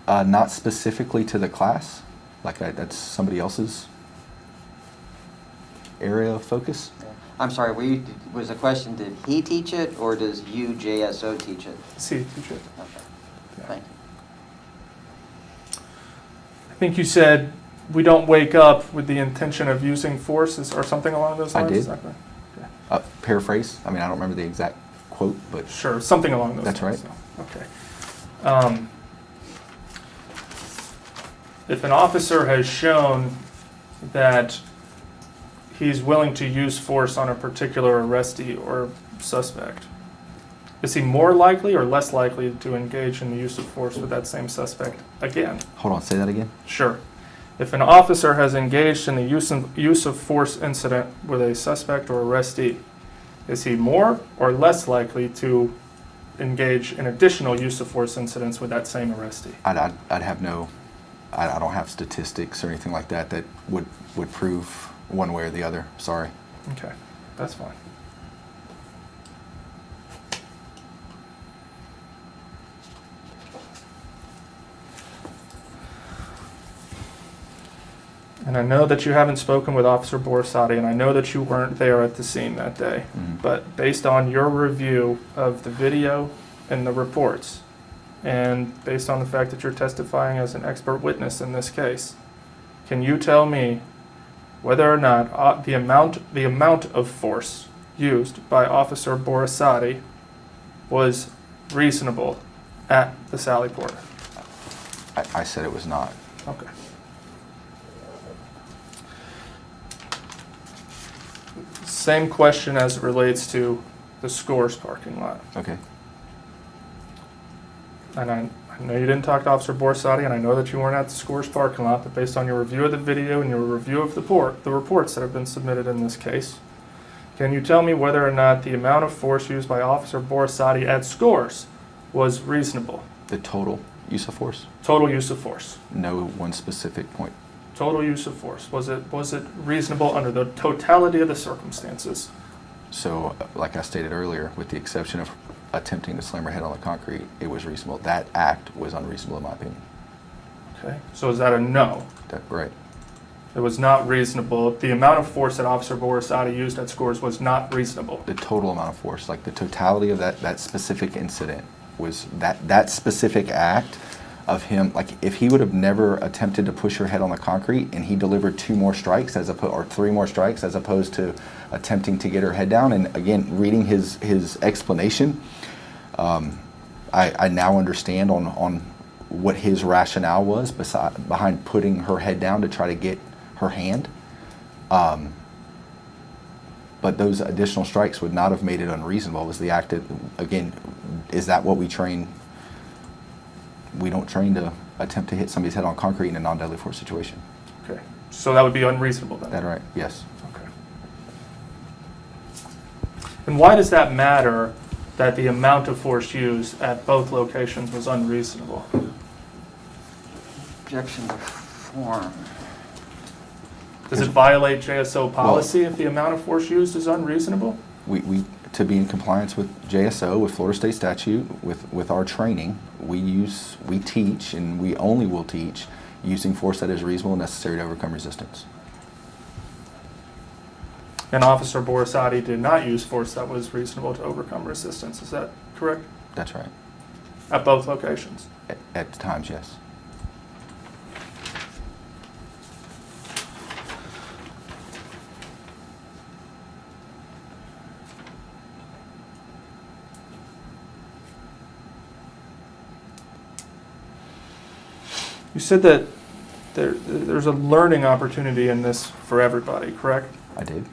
S13: Not specifically to the class. That's somebody else's area of focus.
S10: I'm sorry, was the question, did he teach it, or does UJSO teach it?
S9: Does he teach it?
S10: Okay, thank you.
S9: I think you said we don't wake up with the intention of using force or something along those lines?
S13: I did.
S9: Is that correct? Okay.
S13: Paraphrase. I mean, I don't remember the exact quote, but...
S9: Sure, something along those
S13: lines.
S9: That's
S13: right.
S9: So, okay. If an officer has shown that he's willing to use force on a particular arrestee or suspect, is he more likely or less likely to engage in the use of force with that same suspect again?
S13: Hold on, say that again?
S9: Sure. If an officer has engaged in the use of force incident with a suspect or arrestee, is he more or less likely to engage in additional use of force incidents with that same arrestee?
S13: I'd have no, I don't have statistics or anything like that would prove one way or the other. Sorry.
S9: Okay, that's fine. And I know that you haven't spoken with Officer Borisati, and I know that you weren't there at the scene that day.
S13: Mm-hmm.
S9: But based on your review of the video and the reports, and based on the fact that you're testifying as an expert witness in this case, can you tell me whether or not the amount of force used by Officer Borisati was reasonable at the Sally Port?
S13: I said it was not.
S9: Okay. Same question as it relates to the Scores parking lot.
S13: Okay.
S9: And I know you didn't talk to Officer Borisati, and I know that you weren't at the Scores parking lot, but based on your review of the video and your review of the reports that have been submitted in this case, can you tell me whether or not the amount of force used by Officer Borisati at Scores was reasonable?
S13: The total use of force?
S9: Total use of force.
S13: No one specific point.
S9: Total use of force. Was it reasonable under the totality of the circumstances?
S13: So, like I stated earlier, with the exception of attempting to slam her head on the concrete, it was reasonable. That act was unreasonable in my opinion.
S9: Okay. So is that a no?
S13: Right.
S9: It was not reasonable. The amount of force that Officer Borisati used at Scores was not reasonable.
S13: The total amount of force, like the totality of that specific incident, was that specific act of him, like if he would have never attempted to push her head on the concrete and he delivered 2 more strikes or 3 more strikes as opposed to attempting to get her head down, and again, reading his explanation, I now understand on what his rationale was behind putting her head down to try to get her hand. But those additional strikes would not have made it unreasonable. It was the act that, again, is that what we train? We don't train to attempt to hit somebody's head on concrete in a non-deadly force situation.
S9: Okay. So that would be unreasonable then?
S13: That's right, yes.
S9: Okay. And why does that matter that the amount of force used at both locations was unreasonable?
S10: Objection to form.
S9: Does it violate JSO policy if the amount of force used is unreasonable?
S13: We to be in compliance with JSO, with Florida State statute, with our training, we teach, and we only will teach, using force that is reasonable and necessary to overcome resistance.
S9: And Officer Borisati did not use force that was reasonable to overcome resistance. Is that correct?
S13: That's right.
S9: At both locations?
S13: At times, yes.
S9: You said that there's a learning opportunity in this for everybody, correct?
S13: I did.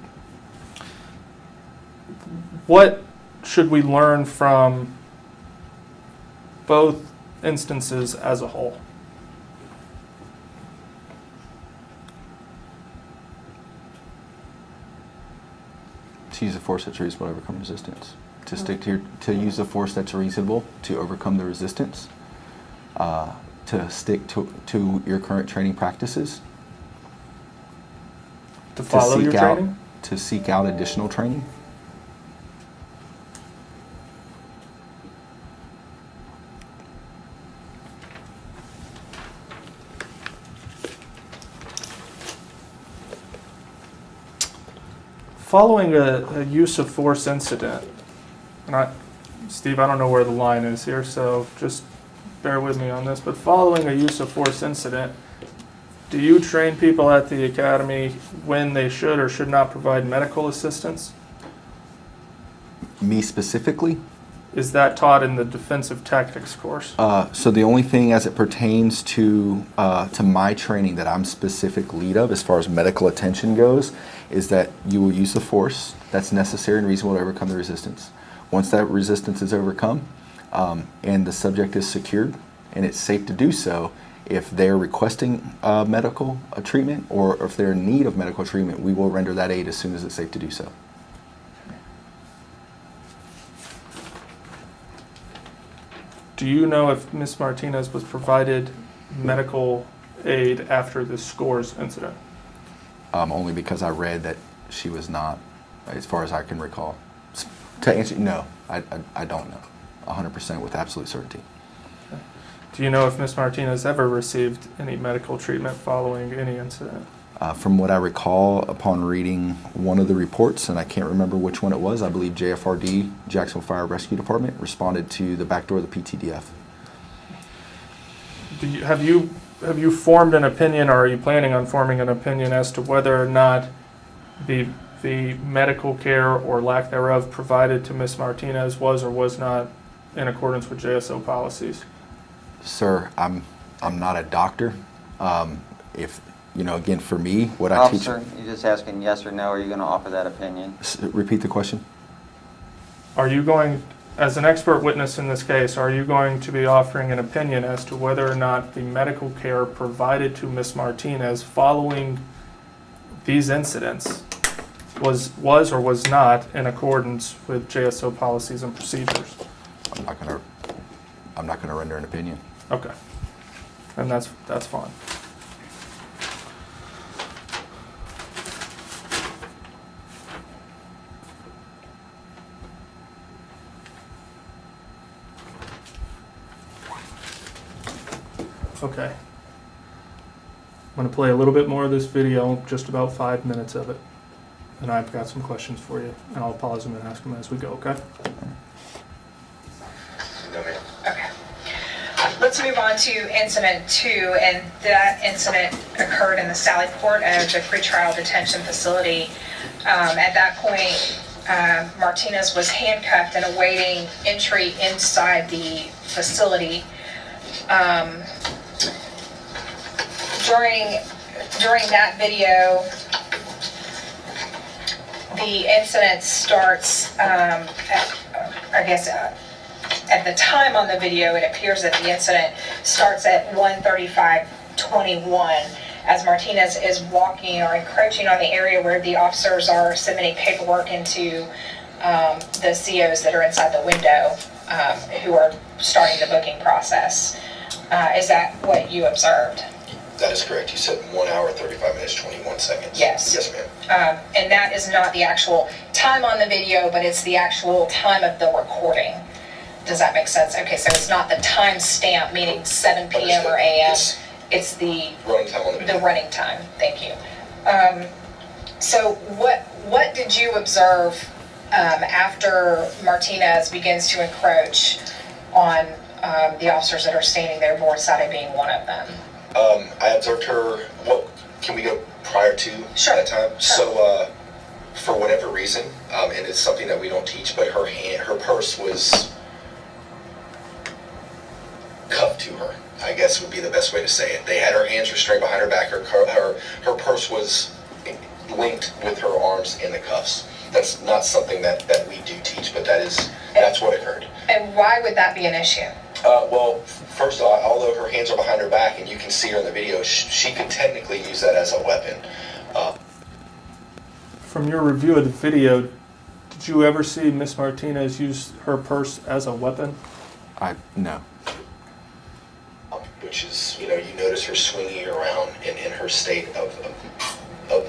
S9: What should we learn from both instances as a whole?
S13: To use a force that's reasonable to overcome resistance. To use a force that's reasonable to overcome the resistance. To stick to your current training practices.
S9: To follow your training?
S13: To seek out additional training.
S9: Following a use of force incident, and Steve, I don't know where the line is here, so just bear with me on this, but following a use of force incident, do you train people at the academy when they should or should not provide medical assistance?
S13: Me specifically?
S9: Is that taught in the defensive tactics course?
S13: So the only thing as it pertains to my training that I'm specific lead of as far as medical attention goes is that you will use the force that's necessary and reasonable to overcome the resistance. Once that resistance is overcome, and the subject is secured and it's safe to do so, if they're requesting medical treatment or if they're in need of medical treatment, we will render that aid as soon as it's safe to do so.
S9: Do you know if Ms. Martinez was provided medical aid after the Scores incident?
S13: Only because I read that she was not, as far as I can recall. To answer, no, I don't know. 100% with absolute certainty.
S9: Okay. Do you know if Ms. Martinez ever received any medical treatment following any incident?
S13: From what I recall upon reading one of the reports, and I can't remember which one it was, I believe JFRD, Jacksonville Fire Rescue Department, responded to the back door of the PTDF.
S9: Have you formed an opinion, or are you planning on forming an opinion as to whether or not the medical care or lack thereof provided to Ms. Martinez was or was not in accordance with JSO policies?
S13: Sir, I'm not a doctor. If you know, again, for me, what
S10: Officer,
S13: I teach.
S10: you're just asking yes or no. Are you going to offer that opinion?
S13: Repeat the question.
S9: Are you going, as an expert witness in this case, are you going to be offering an opinion as to whether or not the medical care provided to Ms. Martinez following these incidents was or was not in accordance with JSO policies and procedures?
S13: I'm not gonna render an opinion.
S9: Okay, and that's fine. Okay. I'm going to play a little bit more of this video, just about 5 minutes of it. And I've got some questions for you, and I'll pause them and ask them as we go, okay?
S15: No, ma'am. Okay. let's move on to incident 2, and that incident occurred in the Sally Port of the pretrial detention facility. At that point, Martinez was handcuffed and awaiting entry inside the facility. During that video, the incident starts, at the time on the video, it appears that the incident starts at 1:35:21 as Martinez is walking or encroaching on the area where the officers are submitting paperwork into the COs that are inside the window who are starting the booking process. Is that what you observed?
S16: That is correct. You said 1 hour, 35 minutes, 21 seconds.
S15: Yes.
S16: Yes, ma'am.
S15: And that is not the actual time on the video, but it's the actual time of the recording. Does that make sense? Okay, so it's not the time stamp, meaning 7 p.m. or a.m.
S16: Yes.
S15: It's the
S16: running time on the video.
S15: The running time. Thank you. So what did you observe after Martinez begins to encroach on the officers that are standing there, Borsade being one of them?
S16: I observed her. Well, can we go prior to that time?
S15: Sure.
S16: So, for whatever reason, and it's something that we don't teach, but her purse was cuffed to her, I guess would be the best way to say it. They had her hands restrained behind her back. Her purse was linked with her arms in the cuffs. That's not something that we do teach, but that's what occurred.
S15: And why would that be an issue?
S16: Well, first of all, although her hands are behind her back and you can see her in the video, she could technically use that as a weapon.
S9: From your review of the video, did you ever see Miss Martinez use her purse as a weapon?
S13: No.
S16: Which is, you notice her swinging around in her state of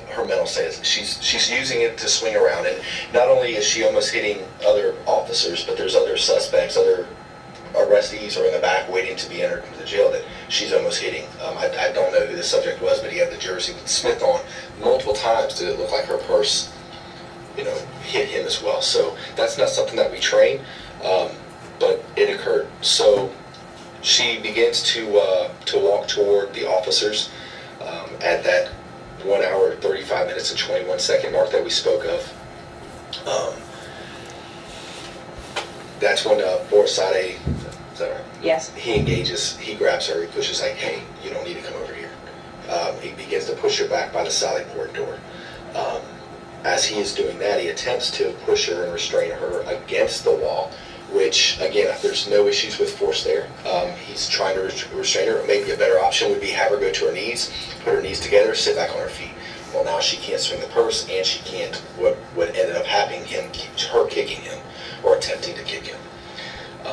S16: her mental state. She's using it to swing around, and not only is she almost hitting other officers, but there's other suspects, other arrestees are in the back waiting to be entered into the jail that she's almost hitting. I don't know who the subject was, but he had the jersey with Smith on. Multiple times did it look like her purse, hit him as well. So that's not something that we train, but it occurred. So she begins to walk toward the officers at that 1 hour, 35 minutes and 21 second mark that we spoke of. That's when Borsade, is that right?
S15: Yes.
S16: He engages, he grabs her, he pushes like, hey, you don't need to come over here. He begins to push her back by the Sally Port door. As he is doing that, he attempts to push her and restrain her against the wall, which, again, there's no issues with force there. He's trying to restrain her. Maybe a better option would be have her go to her knees, put her knees together, sit back on her feet. Well, now she can't swing the purse, and she can't, what ended up happening, her kicking him, or attempting to kick him.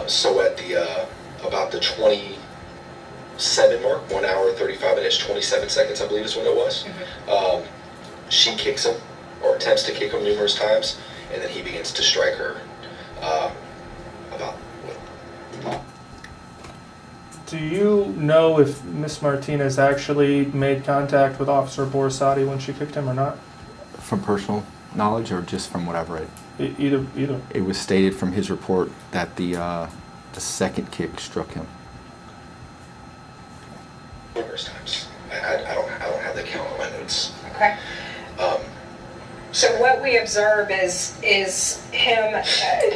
S16: So at about the 27 mark, 1 hour, 35 minutes, 27 seconds, I believe is when it was, she kicks him, or attempts to kick him numerous times, and then he begins to strike her.
S9: Do you know if Miss Martinez actually made contact with Officer Borsade when she kicked him or not?
S13: From personal knowledge or just from what I've read?
S9: Either.
S13: It was stated from his report that the second kick struck him.
S16: Numerous times. I don't have the count on my notes.
S15: Okay. So what we observe is him,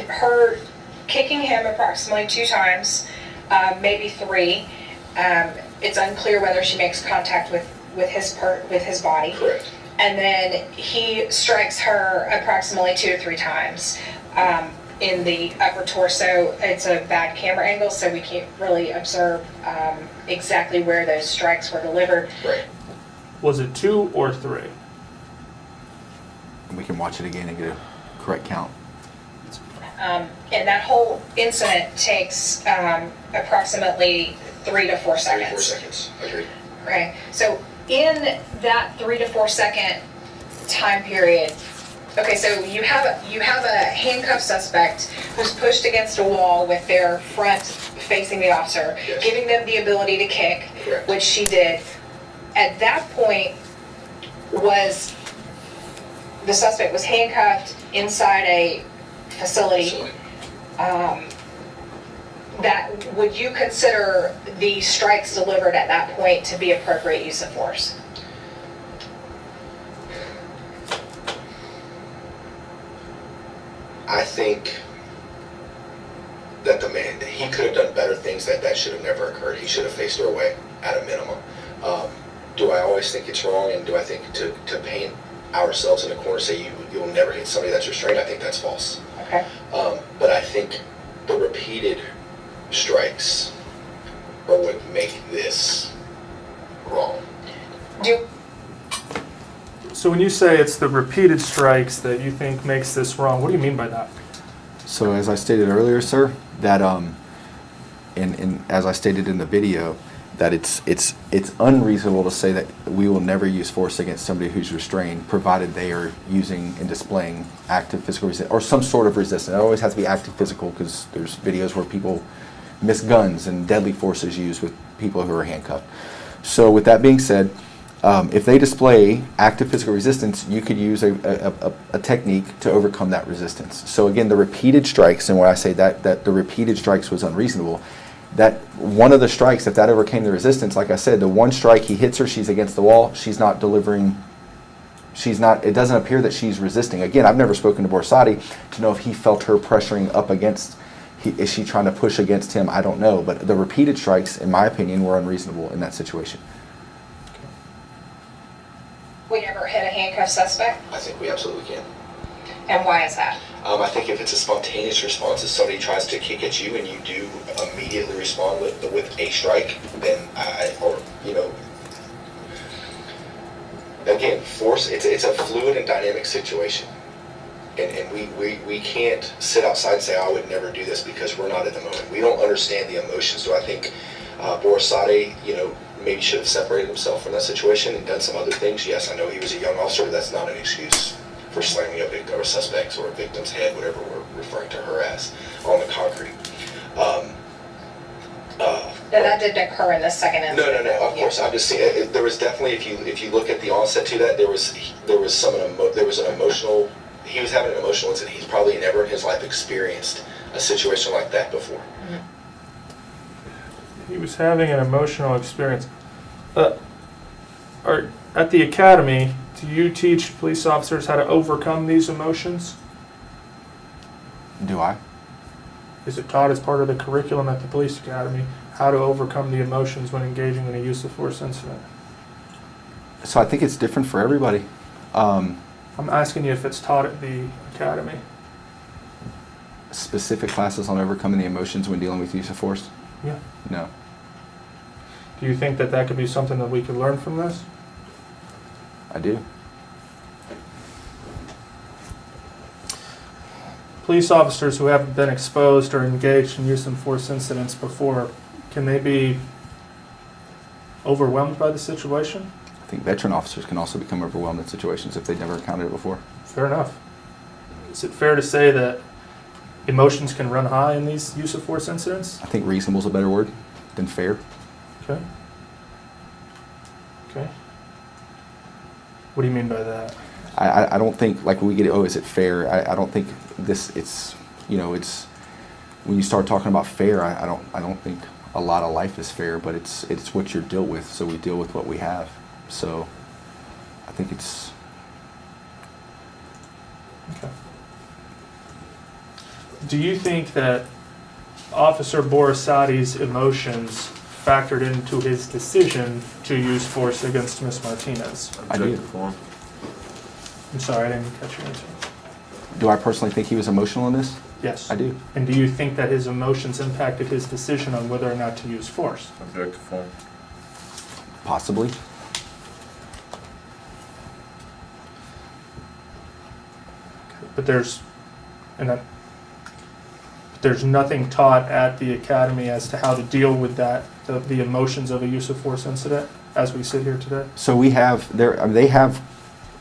S15: her kicking him approximately 2 times, maybe 3. It's unclear whether she makes contact with his body.
S16: Correct.
S15: And then he strikes her approximately 2 to 3 times in the upper torso. It's a bad camera angle, so we can't really observe exactly where those strikes were delivered.
S16: Right.
S9: Was it 2 or 3?
S13: We can watch it again and get a correct count.
S15: And that whole incident takes approximately 3 to 4 seconds.
S16: 3 to 4 seconds. Agreed.
S15: Okay. So in that 3 to 4 second time period, okay, so you have a handcuffed suspect who's pushed against a wall with their front facing the officer,
S16: yes,
S15: giving them the ability to kick,
S16: correct,
S15: which she did. At that point, the suspect was handcuffed inside a facility. That would you consider the strikes delivered at that point to be appropriate use of force?
S16: I think that the man, he could have done better things, that should have never occurred. He should have faced her away at a minimum. Do I always think it's wrong, and do I think to paint ourselves in a corner, say you'll never hit somebody that's restrained? I think that's false.
S15: Okay.
S16: But I think the repeated strikes are what make this wrong.
S9: So when you say it's the repeated strikes that you think makes this wrong, what do you mean by that?
S13: So as I stated earlier, sir, that and as I stated in the video, that it's unreasonable to say that we will never use force against somebody who's restrained, provided they are using and displaying active physical resistance or some sort of resistance. It always has to be active physical, because there's videos where people miss guns and deadly force is used with people who are handcuffed. So with that being said, if they display active physical resistance, you could use a technique to overcome that resistance. So again, the repeated strikes, and when I say that the repeated strikes was unreasonable, that one of the strikes, if that overcame the resistance, like I said, the one strike, he hits her, she's against the wall, she's not delivering, it doesn't appear that she's resisting. Again, I've never spoken to Borsati to know if he felt her pressuring up against, is she trying to push against him? I don't know, but the repeated strikes, in my opinion, were unreasonable in that situation.
S15: We never hit a handcuffed suspect?
S16: I think we absolutely can.
S15: And why is that?
S16: I think if it's a spontaneous response, if somebody tries to kick at you and you do immediately respond with a strike, then again, force, it's a fluid and dynamic situation. And we can't sit outside and say, I would never do this, because we're not in the moment. We don't understand the emotions. Do I think Borsati, maybe should have separated himself from that situation and done some other things? Yes, I know he was a young officer, but that's not an excuse for slamming a victim or a suspect or a victim's head, whatever we're referring to her as, on the concrete.
S15: That didn't occur in the second incident.
S16: No. Of course, I'm just saying there was definitely, if you look at the onset to that, there was an emotional. He was having an emotional incident. He's probably never in his life experienced a situation like that before.
S9: He was having an emotional experience. At the academy, do you teach police officers how to overcome these emotions?
S13: Do I?
S9: Is it taught as part of the curriculum at the police academy, how to overcome the emotions when engaging in a use of force incident?
S13: So I think it's different for everybody.
S9: I'm asking you if it's taught at the academy.
S13: Specific classes on overcoming the emotions when dealing with use of force?
S9: Yeah.
S13: No.
S9: Do you think that could be something that we could learn from this?
S13: I do.
S9: Police officers who haven't been exposed or engaged in use of force incidents before, can they be overwhelmed by the situation?
S13: I think veteran officers can also become overwhelmed in situations if they've never encountered it before.
S9: Fair enough. Is it fair to say that emotions can run high in these use of force incidents?
S13: I think reasonable is a better word than fair.
S9: Okay. Okay. What do you mean by that?
S13: I don't think, like, we get, is it fair? I don't think it's when you start talking about fair, I don't think a lot of life is fair, but it's what you're dealt with, so we deal with what we have. So I think it's...
S9: Okay. Do you think that Officer Borsati's emotions factored into his decision to use force against Ms. Martinez?
S13: I do.
S9: I'm sorry, I didn't catch your answer.
S13: Do I personally think he was emotional in this?
S9: Yes.
S13: I do.
S9: And do you think that his emotions impacted his decision on whether or not to use force?
S17: Object to form.
S13: Possibly.
S9: But there's nothing taught at the academy as to how to deal with that, the emotions of a use of force incident, as we sit here today.
S13: So we have they have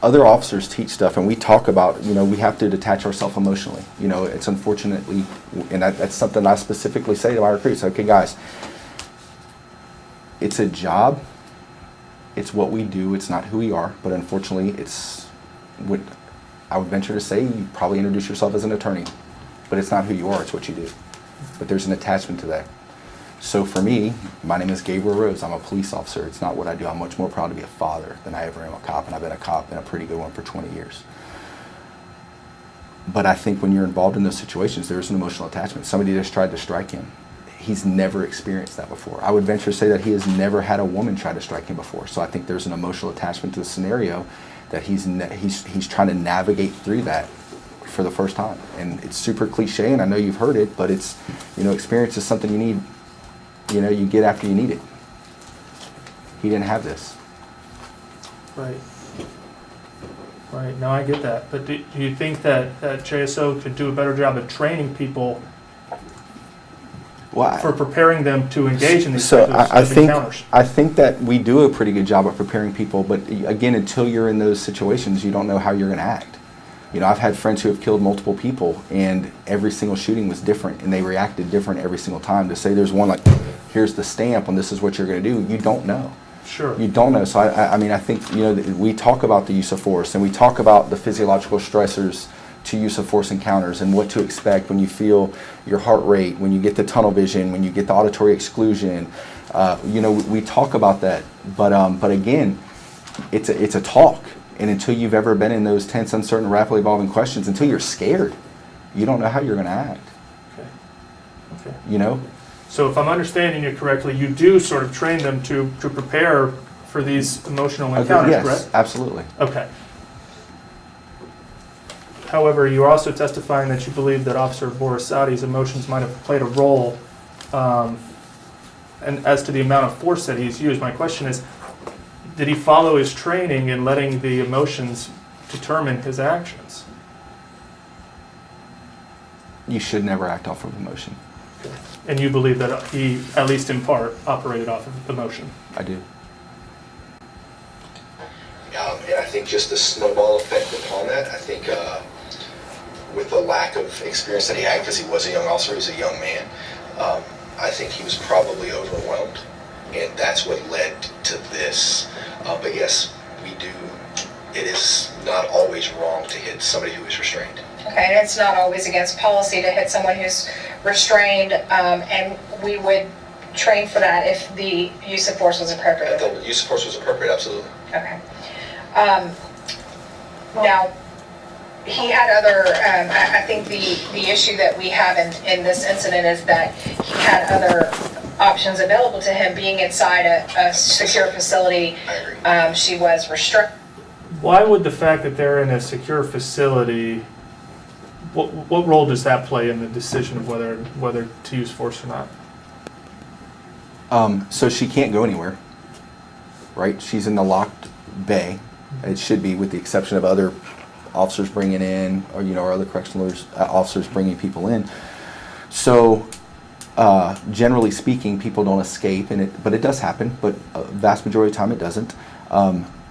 S13: other officers teach stuff, and we talk about, we have to detach ourselves emotionally. It's unfortunately, and that's something I specifically say to my recruits. Okay, guys, it's a job. It's what we do. It's not who we are. But unfortunately, it's what I would venture to say. You probably introduce yourself as an attorney, but it's not who you are. It's what you do. But there's an attachment to that. So for me, my name is Gabriel Rose. I'm a police officer. It's not what I do. I'm much more proud to be a father than I ever am a cop, and I've been a cop and a pretty good one for 20 years. But I think when you're involved in those situations, there's an emotional attachment. Somebody just tried to strike him. He's never experienced that before. I would venture to say that he has never had a woman try to strike him before. So I think there's an emotional attachment to the scenario that he's trying to navigate through that for the first time. And it's super cliche, and I know you've heard it, but it's, experience is something you need, you get after you need it. He didn't have this.
S9: Right. Right, no, I get that. But do you think that JSO could do a better job of training people for preparing them to engage in these types of encounters?
S13: I think that we do a pretty good job of preparing people, but again, until you're in those situations, you don't know how you're going to act. I've had friends who have killed multiple people, and every single shooting was different, and they reacted different every single time. To say there's one like, here's the stamp, and this is what you're going to do, you don't know.
S9: Sure.
S13: You don't know. So I think we talk about the use of force, and we talk about the physiological stressors to use of force encounters and what to expect when you feel your heart rate, when you get the tunnel vision, when you get the auditory exclusion. We talk about that, but again, it's a talk, and until you've ever been in those tense, uncertain, rapidly evolving questions, until you're scared, you don't know how you're going to act.
S9: Okay. So if I'm understanding you correctly, you do sort of train them to prepare for these emotional encounters,
S13: yes,
S9: correct?
S13: Absolutely.
S9: Okay. However, you're also testifying that you believe that Officer Borisati's emotions might have played a role, and as to the amount of force that he's used. My question is, did he follow his training in letting the emotions determine his actions?
S13: You should never act off of emotion.
S9: And you believe that he, at least in part, operated off of emotion?
S13: I do.
S16: And I think just the snowball effect upon that, I think with the lack of experience that he had, because he was a young officer, he was a young man, I think he was probably overwhelmed, and that's what led to this. But yes, it is not always wrong to hit somebody who is restrained.
S15: Okay, and it's not always against policy to hit someone who's restrained, and we would train for that if the use of force was appropriate.
S16: The use of force was appropriate, absolutely.
S15: Okay. Now, he had other, I think the issue that we have in this incident is that he had other options available to him being inside a secure facility. She was restricted.
S9: Why would the fact that they're in a secure facility, what role does that play in the decision of whether to use force or not?
S13: So she can't go anywhere, right? She's in the locked bay. It should be, with the exception of other officers bringing in, or other correctional officers bringing people in. So generally speaking, people don't escape, but it does happen, but a vast majority of the time it doesn't.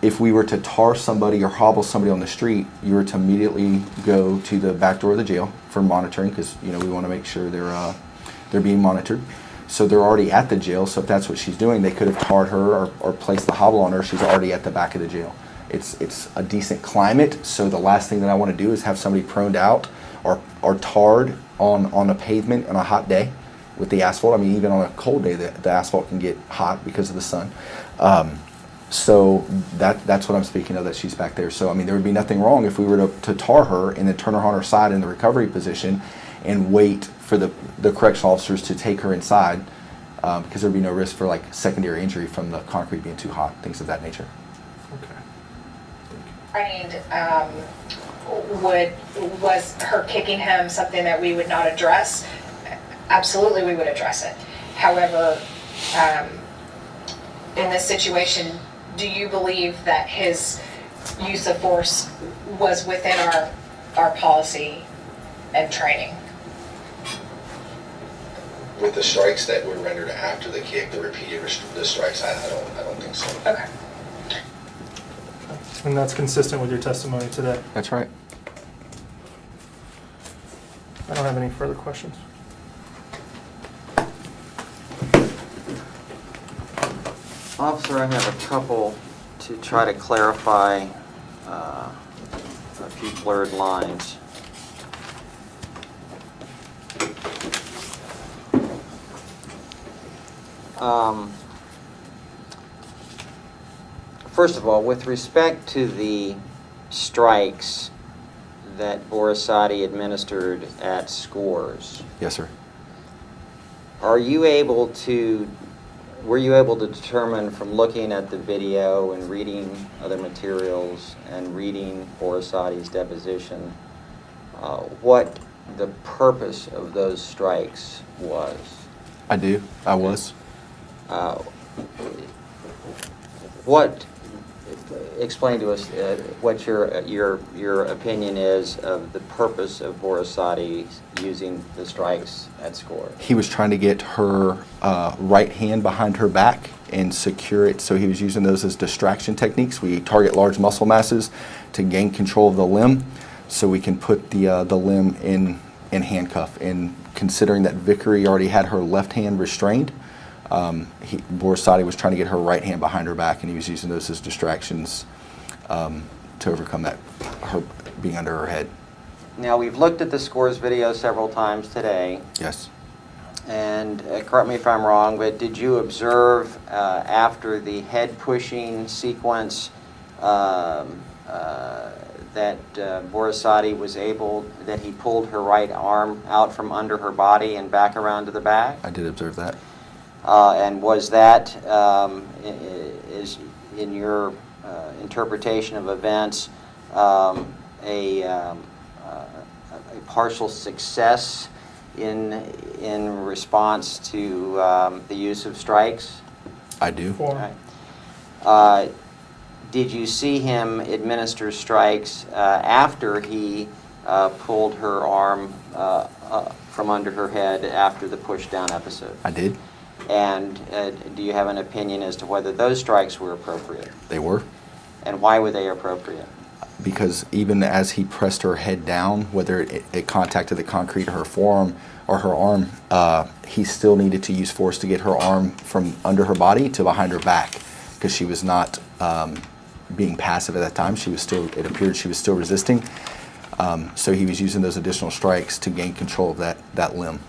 S13: If we were to tar somebody or hobble somebody on the street, you were to immediately go to the back door of the jail for monitoring, because we want to make sure they're being monitored. So they're already at the jail, so if that's what she's doing, they could have tarred her or placed the hobble on her. She's already at the back of the jail. It's a decent climate, so the last thing that I want to do is have somebody proned out or tarred on a pavement on a hot day with the asphalt. I mean, even on a cold day, the asphalt can get hot because of the sun. So that's what I'm speaking of, that she's back there. So, I mean, there would be nothing wrong if we were to tar her and then turn her on her side in the recovery position and wait for the correctional officers to take her inside, because there would be no risk for like secondary injury from the concrete being too hot, things of that nature.
S15: And was her kicking him something that we would not address? Absolutely, we would address it. However, in this situation, do you believe that his use of force was within our policy and training?
S16: With the strikes that were rendered after the kick, the repeated the strikes, I don't think so.
S15: Okay.
S9: And that's consistent with your testimony today?
S13: That's right.
S9: I don't have any further questions.
S10: Officer, I have a couple to try to clarify a few blurred lines. First of all, with respect to the strikes that Borisati administered at Scores,
S13: Yes, sir.
S10: were you able to determine from looking at the video and reading other materials and reading Borisati's deposition what the purpose of those strikes was?
S13: I do. I was.
S10: Explain to us what your opinion is of the purpose of Borisati using the strikes at Score.
S13: He was trying to get her right hand behind her back and secure it, so he was using those as distraction techniques. We target large muscle masses to gain control of the limb so we can put the limb in handcuff. And considering that Vickery already had her left hand restrained, Borisati was trying to get her right hand behind her back, and he was using those as distractions to overcome that, her being under her head.
S10: Now, we've looked at the Scores video several times today.
S13: Yes.
S10: And correct me if I'm wrong, but did you observe after the head pushing sequence that Borisati was that he pulled her right arm out from under her body and back around to the back?
S13: I did observe that.
S10: And was that, is in your interpretation of events, a partial success in response to the use of strikes?
S13: I do.
S10: Right. Did you see him administer strikes after he pulled her arm from under her head after the push-down episode?
S13: I did.
S10: And do you have an opinion as to whether those strikes were appropriate?
S13: They were.
S10: And why were they appropriate?
S13: Because even as he pressed her head down, whether it contacted the concrete or her forearm or her arm, he still needed to use force to get her arm from under her body to behind her back, because she was not being passive at that time. She was still, it appeared she was still resisting. So he was using those additional strikes to gain control of that limb.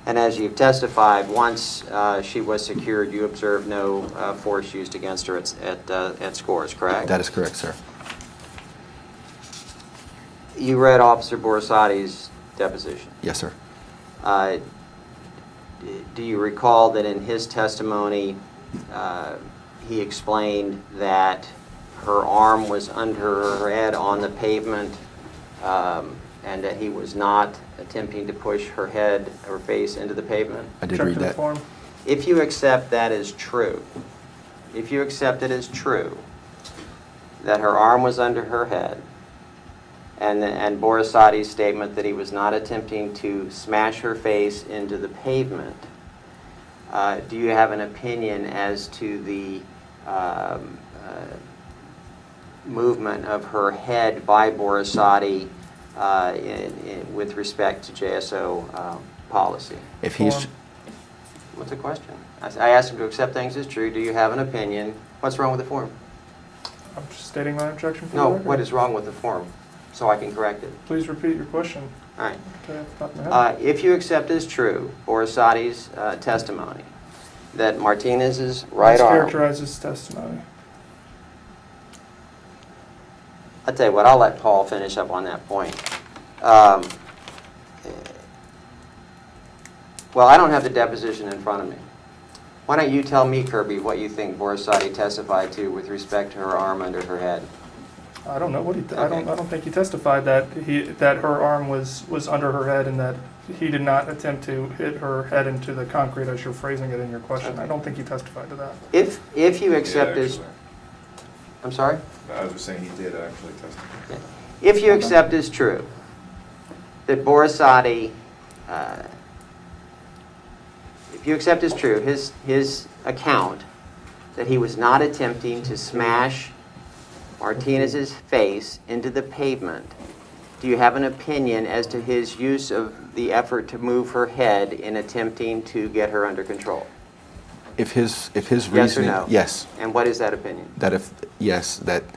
S10: And as you've testified, once she was secured, you observed no force used against her at Scores, correct?
S13: That is correct, sir.
S10: You read Officer Borisati's deposition?
S13: Yes, sir.
S10: Do you recall that in his testimony he explained that her arm was under her head on the pavement and that he was not attempting to push her head or face into the pavement?
S13: I did read that.
S10: If you accept that as true, if you accept it as true that her arm was under her head, and Borisati's statement that he was not attempting to smash her face into the pavement, do you have an opinion as to the movement of her head by Borisati with respect to JSO policy?
S13: If he's...
S10: What's the question? I asked him to accept things as true. Do you have an opinion? What's wrong with the form?
S9: I'm just stating my objection for the
S10: No,
S9: record.
S10: what is wrong with the form? So I can correct it.
S9: Please repeat your question.
S10: All right.
S9: Okay, off the top of my head.
S10: If you accept as true Borisati's testimony that Martinez's right arm...
S9: Characterize his testimony.
S10: I'll tell you what, I'll let Paul finish up on that point. Well, I don't have the deposition in front of me. Why don't you tell me, Kirby, what you think Borisati testified to with respect to her arm under her head?
S9: I don't know what he. I don't think he testified that her arm was under her head and that he did not attempt to hit her head into the concrete, as you're phrasing it in your question. Okay. I don't think he testified to that.
S10: If you accept his... I'm sorry?
S17: I was just saying he did actually testify.
S10: Okay. If you accept as true that Borisati, if you accept as true his account that he was not attempting to smash Martinez's face into the pavement, do you have an opinion as to his use of the effort to move her head in attempting to get her under control?
S13: If his
S10: Yes
S13: reasoning...
S10: or no?
S13: Yes.
S10: And what is that opinion?
S13: That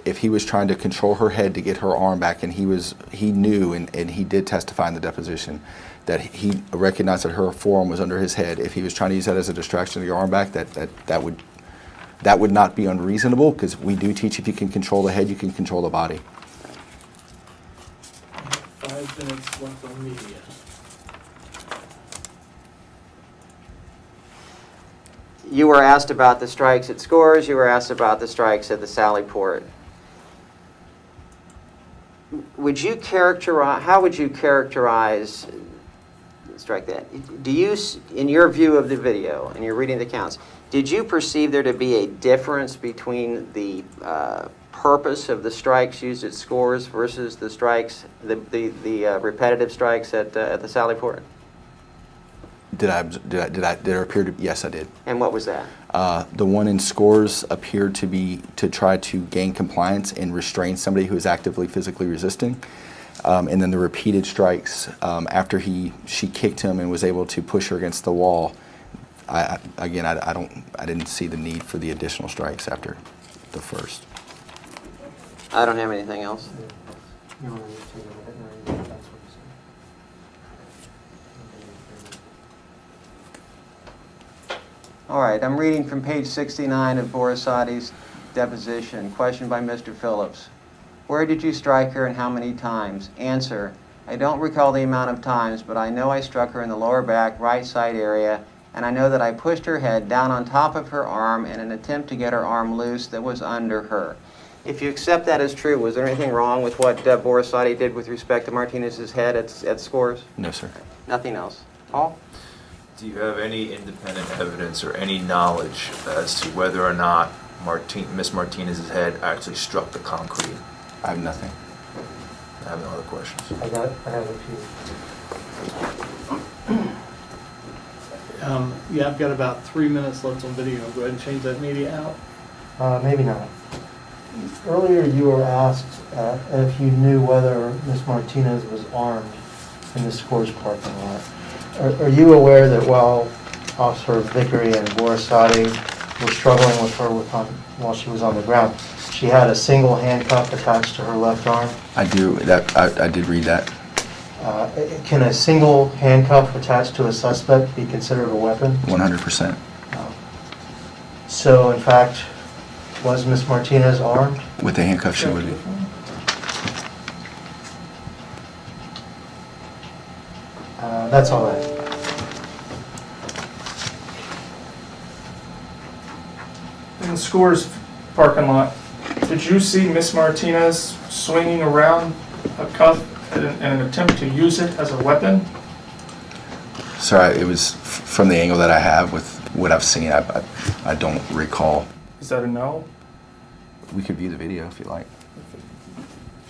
S13: if he was trying to control her head to get her arm back, and he knew, and he did testify in the deposition, that he recognized that her forearm was under his head. If he was trying to use that as a distraction to your arm back, that would not be unreasonable, because we do teach if you can control the head, you can control the body.
S8: 5 minutes left on media.
S10: You were asked about the strikes at Scores. You were asked about the strikes at the Sally Port. Would you characterize? How would you characterize? Strike that. Do you, in your view of the video, and you're reading the counts, did you perceive there to be a difference between the purpose of the strikes used at Scores versus the strikes, the repetitive strikes at the Sally Port?
S13: Did there appear to? Yes, I did.
S10: And what was that?
S13: The one in Scores appeared to be to try to gain compliance and restrain somebody who is actively physically resisting. And then the repeated strikes after she kicked him and was able to push her against the wall. I didn't see the need for the additional strikes after the first.
S10: I don't have anything else. All right, I'm reading from page 69 of Borisati's deposition. Question by Mr. Phillips. Where did you strike her and how many times? Answer. I don't recall the amount of times, but I know I struck her in the lower back, right side area, and I know that I pushed her head down on top of her arm in an attempt to get her arm loose that was under her. If you accept that as true, was there anything wrong with what Borisati did with respect to Martinez's head at Scores?
S13: No, sir.
S10: Nothing else. Paul?
S17: Do you have any independent evidence or any knowledge as to whether or not Miss Martinez's head actually struck the concrete?
S13: I have nothing.
S17: I have no other questions.
S11: I have a few.
S8: Yeah, I've got about 3 minutes left on video. Go ahead and change that media out.
S11: Maybe not. Earlier you were asked if you knew whether Ms. Martinez was armed in the Scores parking lot. Are you aware that while Officer Vickery and Borisati were struggling with her while she was on the ground, she had a single handcuff attached to her left arm?
S13: I do. I did read that.
S11: Can a single handcuff attached to a suspect be considered a weapon?
S13: 100%.
S11: So, in fact, was Ms. Martinez armed?
S13: With the handcuff, she would be.
S11: That's all I have.
S9: In the Scores parking lot, did you see Miss Martinez swinging around a cuff in an attempt to use it as a weapon?
S13: Sorry, it was from the angle that I have with what I've seen. I don't recall.
S9: Is that a no?
S13: We could view the video if you like.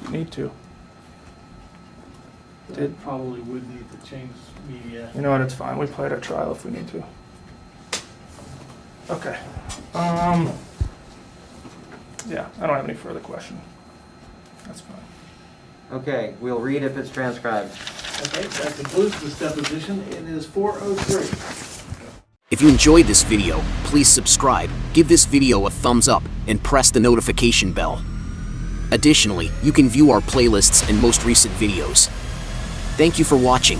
S9: If you need to.
S8: It probably would need to change media.
S9: You know what, it's fine. We play it at trial if we need to. Okay. Yeah, I don't have any further question. That's fine.
S10: Okay, we'll read if it's transcribed.
S8: Okay, that concludes this deposition. It is 4:03.
S7: If you enjoyed this video, please subscribe, give this video a thumbs up, and press the notification bell. Additionally, you can view our playlists and most recent videos. Thank you for watching.